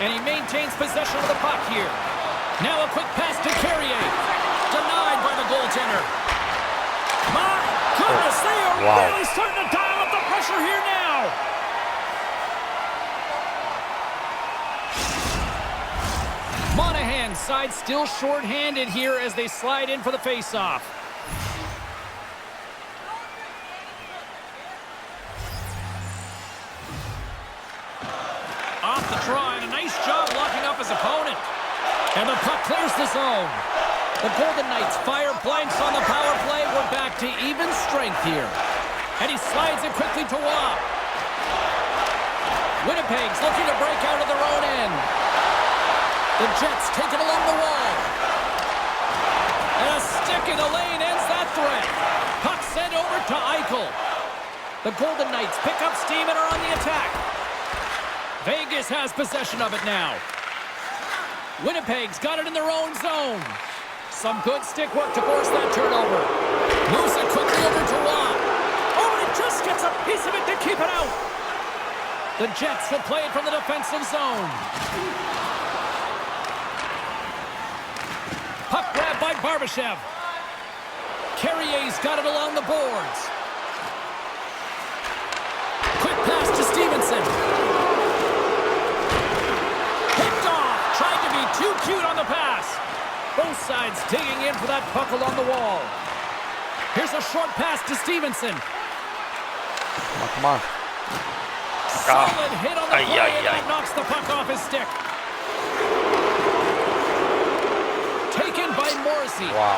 And he maintains possession of the puck here. Now a quick pass to Carrier. Denied by the goaltender. My goodness, they are really starting to dial up the pressure here now. Monahan's side still short-handed here as they slide in for the face-off. Off the draw, and a nice job locking up his opponent. And the puck clears the zone. The Golden Knights fire blanks on the power play. We're back to even strength here. And he slides it quickly to Waugh. Winnipeg's looking to break out of their own end. The Jets take it along the wall. And a stick in the lane ends that threat. Puck sent over to Eichel. The Golden Knights pick up steam and are on the attack. Vegas has possession of it now. Winnipeg's got it in their own zone. Some good stick work to force that turnover. Moves it quickly over to Waugh. Oh, and it just gets a piece of it to keep it out. The Jets will play it from the defensive zone. Puck grab by Barbashev. Carrier's got it along the boards. Quick pass to Stevenson. Tried to be too cute on the pass. Both sides digging in for that puck along the wall. Here's a short pass to Stevenson. Come on. Solid hit on the play, and that knocks the puck off his stick. Taken by Morrissey. Wow.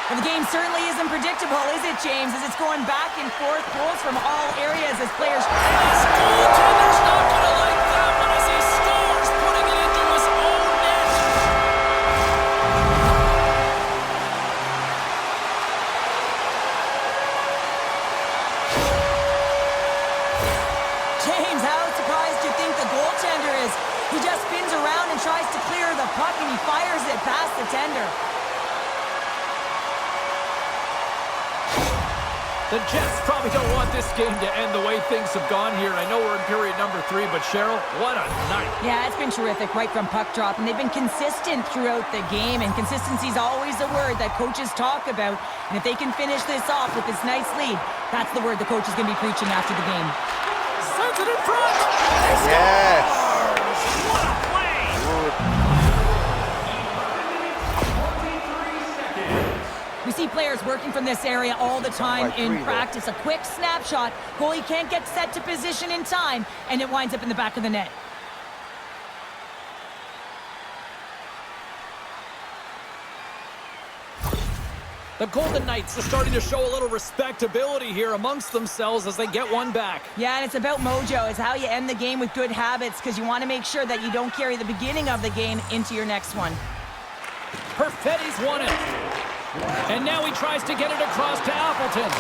Well, the game certainly isn't predictable, is it, James? As it's going back and forth, goals from all areas as players... His goaltender's not going to like that one as he scores, putting it into his own net. James, how surprised do you think the goaltender is? He just spins around and tries to clear the puck, and he fires it past the tender. The Jets probably don't want this game to end the way things have gone here. I know we're in period number 3, but Cheryl, what a night. Yeah, it's been terrific right from puck drop, and they've been consistent throughout the game, and consistency is always a word that coaches talk about. And if they can finish this off with this nice lead, that's the word the coach is going to be preaching after the game. Sends it in front. Yes. What a play. We see players working from this area all the time Like in three, practice. A quick snapshot. Goalie can't get set to position in time, and it winds up in the back of the net. The Golden Knights are starting to show a little respectability here amongst themselves as they get one back. Yeah, and it's about mojo. It's how you end the game with good habits, because you want to make sure that you don't carry the beginning of the game into your next one. Perfetti's won it. And now he tries to get it across to Appleton.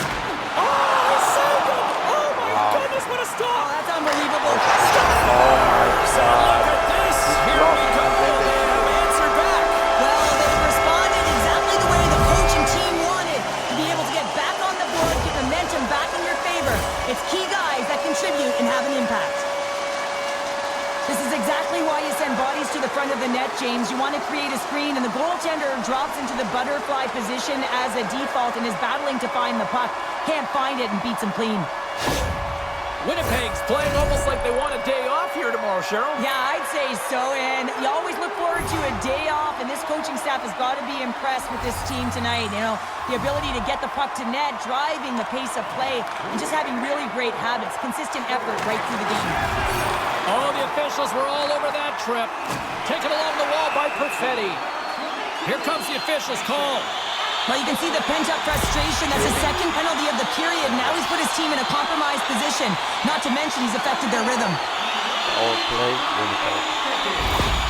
Oh, he saved it! Oh, my goodness, what a Oh, stop! that's unbelievable. Oh my God. Look at this! Here we go! They have answered back! Well, they responded exactly the way the coach and team wanted. To be able to get back on the board, get momentum back in your favor. It's key guys that contribute and have an impact. This is exactly why you send bodies to the front of the net, James. You want to create a screen, and the goaltender drops into the butterfly position as a default and is battling to find the puck. Can't find it and beats him clean. Winnipeg's playing almost like they want a day off here tomorrow, Cheryl. Yeah, I'd say so, and you always look forward to a day off, and this coaching staff has got to be impressed with this team tonight. You know, the ability to get the puck to net, driving the pace of play, and just having really great habits, consistent effort right through the game. Oh, the officials were all over that trip. Taken along the wall by Perfetti. Here comes the officials' call. Well, you can see the pent-up frustration. That's his second penalty of the period. Now he's put his team in a compromised position. Not to mention he's affected their rhythm. All play, Winnipeg.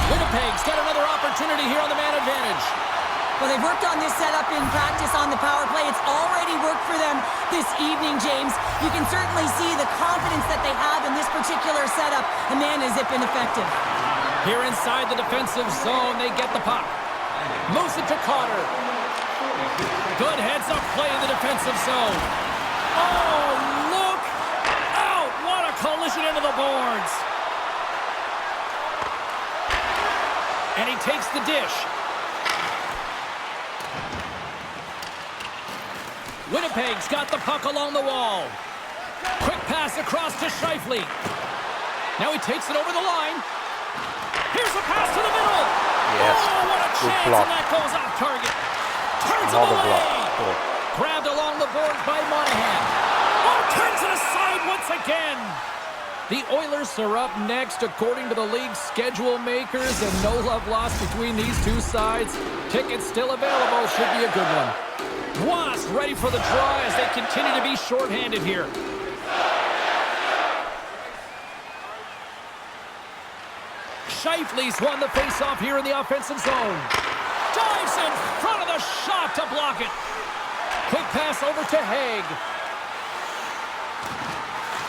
Winnipeg's got another opportunity here on the man advantage. Well, they've worked on this setup in practice on the power play. It's already worked for them this evening, James. You can certainly see the confidence that they have in this particular setup. And man, has it been effective. Here inside the defensive zone, they get the puck. Moves it to Carter. Good heads-up play in the defensive zone. Oh, look out! What a collision into the boards. And he takes the dish. Winnipeg's got the puck along the wall. Quick pass across to Scheifele. Now he takes it over the line. Here's a pass to the middle. Yes. Oh, what a Good chance, block. and that goes off target. Turns him Another away. block. Good. Grabbed along the boards by Monahan. Oh, turns it aside once again. The Oilers are up next according to the league's schedule makers, and no love lost between these two sides. Tickets still available. Should be a good one. Wasp ready for the draw as they continue to be shorthanded here. Scheifele's won the face-off here in the offensive zone. Dives in front of the shot to block it. Quick pass over to Haig.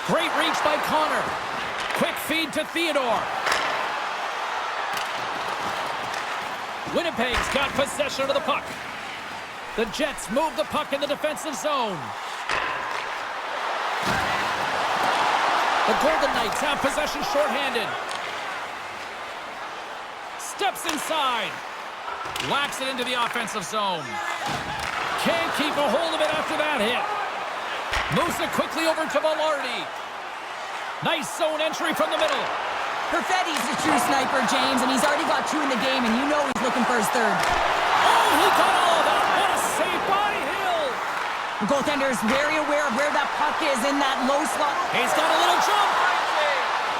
Great reach by Connor. Quick feed to Theodore. Winnipeg's got possession of the puck. The Jets move the puck in the defensive zone. The Golden Knights have possession shorthanded. Steps inside. Whacks it into the offensive zone. Can't keep a hold of it after that hit. Moves it quickly over to Velarde. Nice zone entry from the middle. Perfetti's a true sniper, James, and he's already got two in the game, and you know he's looking for his third. Oh, he got all of that. What a save by Hill. The goaltender is very aware of where that puck is in that low slot. He's got a little jump.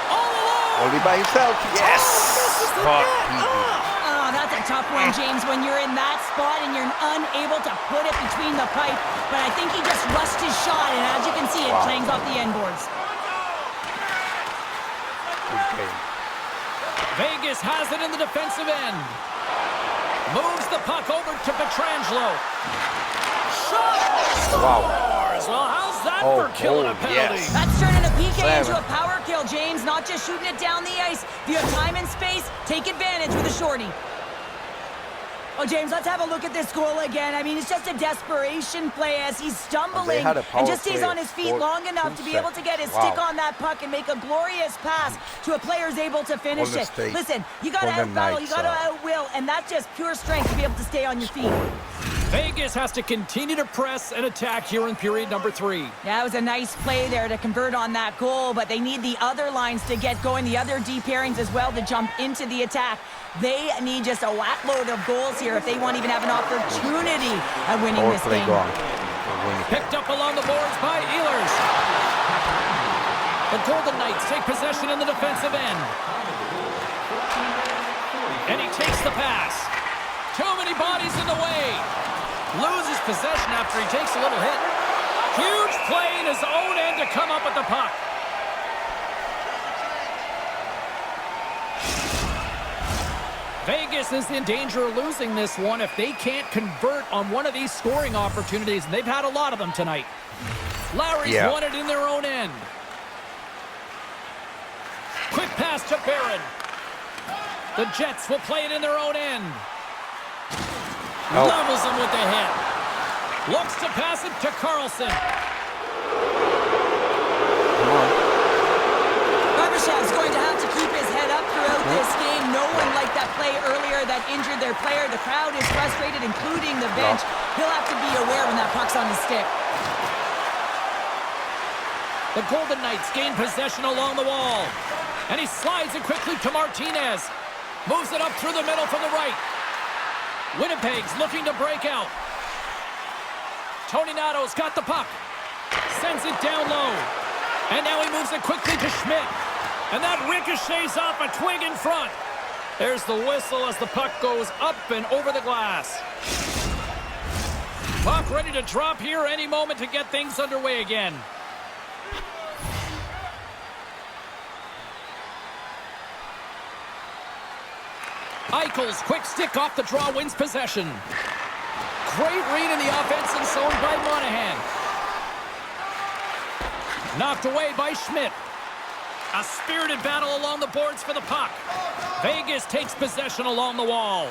All alone. Only by himself. Yes. Fuck. Oh, that's a tough one, James, when you're in that spot and you're unable to put it between the pipe. But I think he just rushed his shot, and as you can see, it clangs off the end boards. Okay. Vegas has it in the defensive end. Moves the puck over to Pietrangelo. Shot! Wow. Scores! Well, how's that Oh, for killing a oh, penalty? yes. That's turning a PK into a Seven. power kill, James. Not just shooting it down the ice. If you have time and space, take advantage with a shorty. Oh, James, let's have a look at this goal again. I mean, it's just a desperation play as he's stumbling had a and power just stays play on his feet for long enough 2 to be able to get his seconds. stick on that puck and make a glorious pass to a player who's able to finish Golden it. State. Listen, you got to Golden outbattle, you Knights, got to outwill, and that's just pure strength to be able to stay on your feet. Vegas has to continue to press and attack here in period number 3. Yeah, it was a nice play there to convert on that goal, but they need the other lines to get going, the other D pairings as well to jump into the attack. They need just a whackload of goals here if they want to even have an opportunity at winning Power this play game. gone. Picked up along the boards by Ehlers. The Golden Knights take possession in the defensive end. And he takes the pass. Too many bodies in the way. Loses possession after he takes a little hit. Huge play in his own end to come up with the puck. Vegas is in danger of losing this one if they can't convert on one of these scoring opportunities, and they've had a lot of them tonight. Lowry's won it in their own end. Quick pass to Barron. The Jets will play it in their own end. Levels him with the hit. Looks to pass it to Carlson. Barbashev's going to have to keep his head up throughout this game. No one liked that play earlier that injured their player. The crowd is frustrated, including the bench. He'll have to be aware when that puck's on his stick. The Golden Knights gain possession along the wall. And he slides it quickly to Martinez. Moves it up through the middle from the right. Winnipeg's looking to break out. Tony Natto's got the puck. Sends it down low. And now he moves it quickly to Schmidt. And that ricochets off a twig in front. There's the whistle as the puck goes up and over the glass. Puck ready to drop here any moment to get things underway again. Eichel's quick stick off the draw wins possession. Great read in the offensive zone by Monahan. Knocked away by Schmidt. A spirited battle along the boards for the puck. Vegas takes possession along the wall.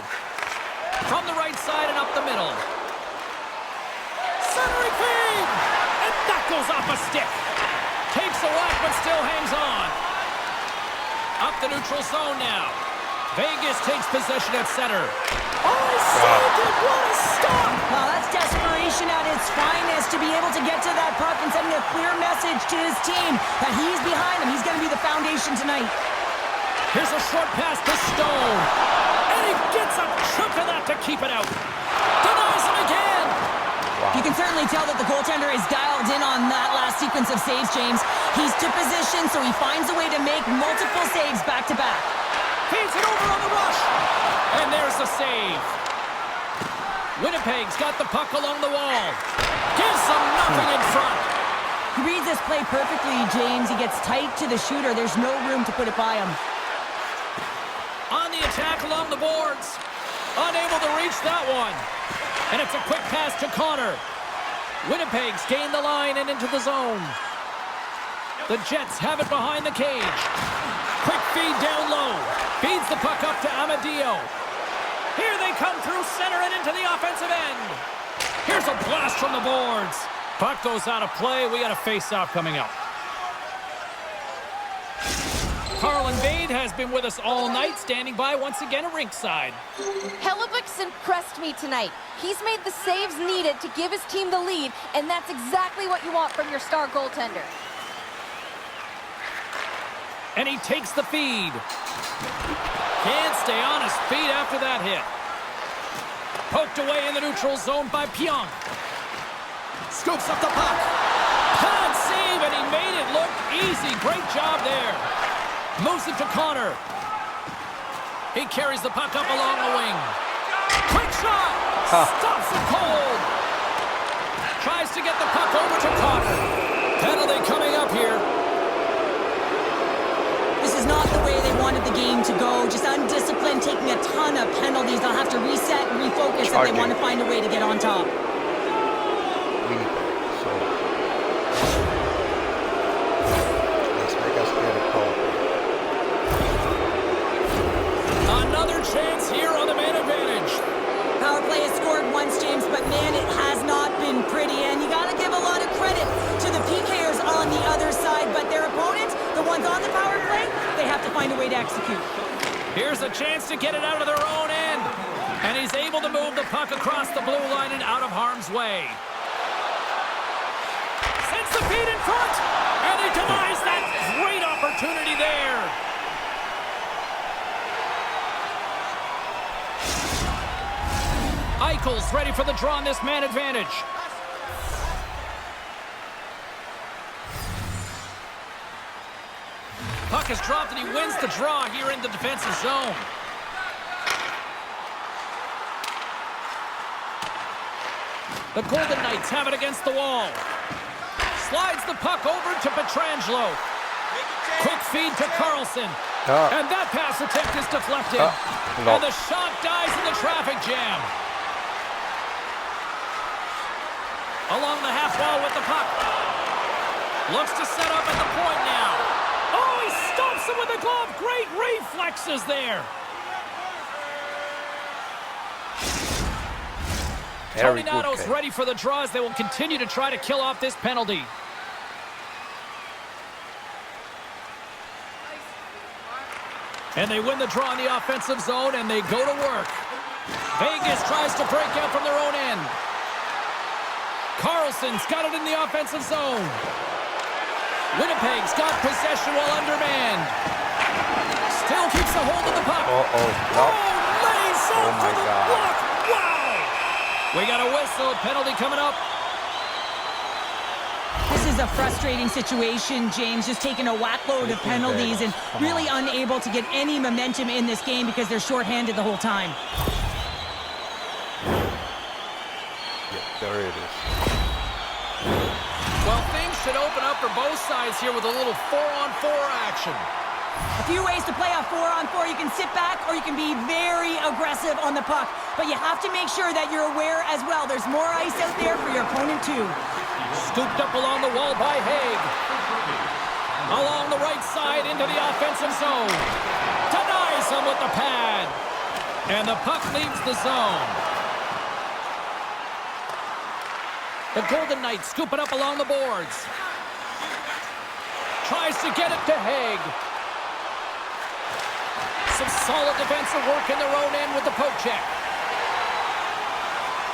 From the right side and up the middle. Centering feed! And that goes off a stick. Takes a whack but still hangs on. Up the neutral zone now. Vegas takes possession at center. Oh, he saved it! What a stop! Well, that's desperation at its finest to be able to get to that puck and sending a clear message to his team that he's behind him. He's going to be the foundation tonight. Here's a short pass to Stone. And he gets a chunk of that to keep it out. Denies him again. You can certainly tell that the goaltender is dialed in on that last sequence of saves, James. He's to position, so he finds a way to make multiple saves back-to-back. Feeds it over on the rush. And there's the save. Winnipeg's got the puck along the wall. Gives them nothing in front. He reads this play perfectly, James. He gets tight to the shooter. There's no room to put it by him. On the attack along the boards. Unable to reach that one. And it's a quick pass to Connor. Winnipeg's gained the line and into the zone. The Jets have it behind the cage. Quick feed down low. Feeds the puck up to Amadio. Here they come through center and into the offensive end. Here's a blast from the boards. Puck goes out of play. We got a face-off coming up. Carlin Vade has been with us all night, standing by once again at rinkside. Hellebuck's impressed me tonight. He's made the saves needed to give his team the lead, and that's exactly what you want from your star goaltender. And he takes the feed. Can't stay on his feet after that hit. Poked away in the neutral zone by Pionk. Scoops up the puck. Can't save, and he made it look easy. Great job there. Moves it to Connor. He carries the puck up along the wing. Quick shot! Stops it cold. Tries to get the puck over to Connor. Penalty coming up here. This is not the way they wanted the game to go. Just undisciplined, taking a ton of penalties. They'll have to reset and refocus if they want to find a way to get on top. Let's make us get a call. Another chance here on the man advantage. Power play has scored once, James, but man, it has not been pretty. And you got to give a lot of credit to the PKers on the other side, but their opponents, the ones on the power play, they have to find a way to execute. Here's a chance to get it out of their own end. And he's able to move the puck across the blue line and out of harm's way. Sends the feed in front. And he denies that great opportunity there. Eichel's ready for the draw on this man advantage. Puck is dropped and he wins the draw here in the defensive zone. The Golden Knights have it against the wall. Slides the puck over to Pietrangelo. Quick feed to Carlson. And that pass attempt is deflected. No. And the shot dies in the traffic jam. Along the half wall with the puck. Looks to set up at the point now. Oh, he stops him with a glove. Great reflexes there. Very Tony Nato's good. ready for the draw as they will continue to try to kill off this penalty. And they win the draw in the offensive zone, and they go to work. Vegas tries to break out from their own end. Carlson's got it in the offensive zone. Winnipeg's got possession while undermanned. Still keeps a hold of the puck. No. Lays off my for the God. block. Wow! We got a whistle. Penalty coming up. This is a frustrating situation, James, just taking a whackload of penalties and really unable to get any momentum in this game because they're shorthanded the whole time. Yeah, there it is. Well, things should open up for both sides here with a little 4-on-4 action. A few ways to play a 4-on-4. You can sit back or you can be very aggressive on the puck. But you have to make sure that you're aware as well. There's more ice out there for your opponent too. Scooped up along the wall by Haig. Along the right side into the offensive zone. Denies him with the pad. And the puck leaves the zone. The Golden Knights scoop it up along the boards. Tries to get it to Haig. Some solid defensive work in their own end with the poke check.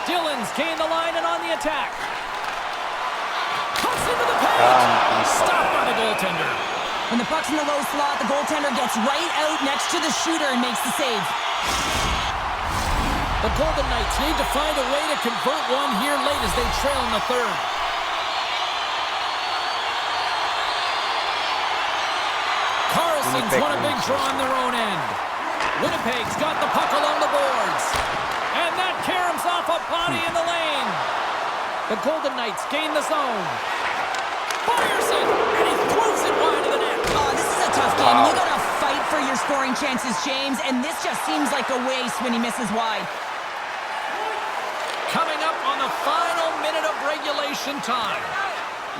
Dillon's gained the line and on the attack. Cuts into the paint. Stopped by the goaltender. When the puck's in the low slot, the goaltender gets right out next to the shooter and makes the save. The Golden Knights need to find a way to convert one here late as they trail in the third. Carlson's won a big draw on their own end. Winnipeg's got the puck along the boards. And that caroms off a body in the lane. The Golden Knights gain the zone. Fires it, and he throws it wide of the net. Oh, this is a tough game. You gotta fight for your scoring chances, James, and this just seems like a waste when he misses wide. Coming up on the final minute of regulation time.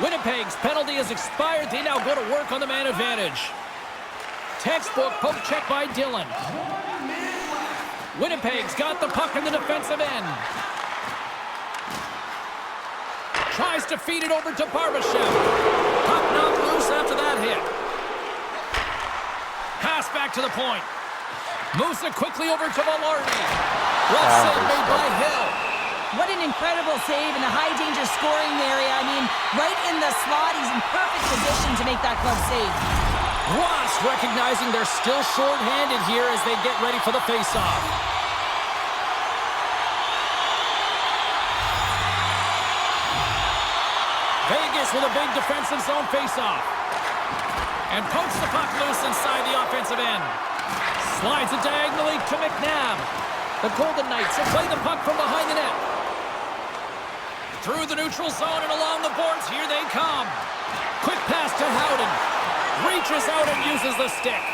Winnipeg's penalty has expired. They now go to work on the man advantage. Textbook poke check by Dillon. Winnipeg's got the puck in the defensive end. Tries to feed it over to Barbashev. Puck knocked loose after that hit. Pass back to the point. Moves it quickly over to Velarde. Well save made by Hill. What an incredible save in a high-danger scoring area. I mean, right in the slot, he's in perfect position to make that glove save. Ross recognizing they're still short-handed here as they get ready for the face-off. Vegas with a big defensive zone face-off. And pokes the puck loose inside the offensive end. Slides it diagonally to McNabb. The Golden Knights have played the puck from behind the net. Through the neutral zone and along the boards, here they come. Quick pass to Howden. Reaches out and uses the stick.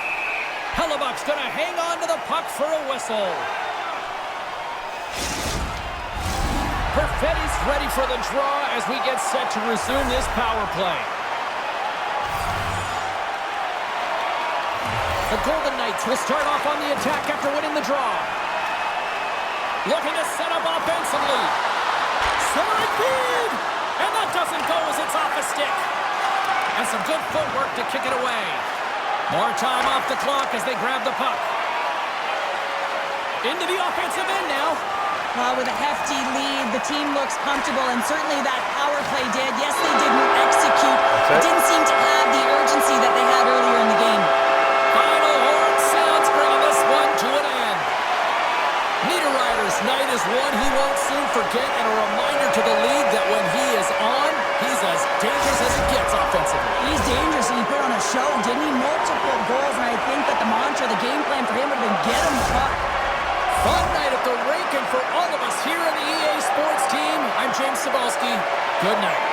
Hellebuck's going to hang on to the puck for a whistle. Perfetti's ready for the draw as we get set to resume this power play. The Golden Knights will start off on the attack after winning the draw. Looking to set up offensively. Centering feed! And that doesn't go as it's off a stick. And some good footwork to kick it away. More time off the clock as they grab the puck. Into the offensive end now. With a hefty lead, the team looks comfortable, and certainly that power play did. Yes, they didn't execute. It didn't seem to have the urgency that they had earlier in the game. Final horn sounds, bringing this one to an end. Niederreiter's night is one he won't soon forget, and a reminder to the league that when he is on, he's as dangerous as it gets offensively. He's dangerous, and he put on a show, didn't he? Multiple goals, and I think that the mantra, the game plan for him would have been get him the puck. Fun night at the rink, and for all of us here on the EA Sports team, I'm James Cybulski. Good night.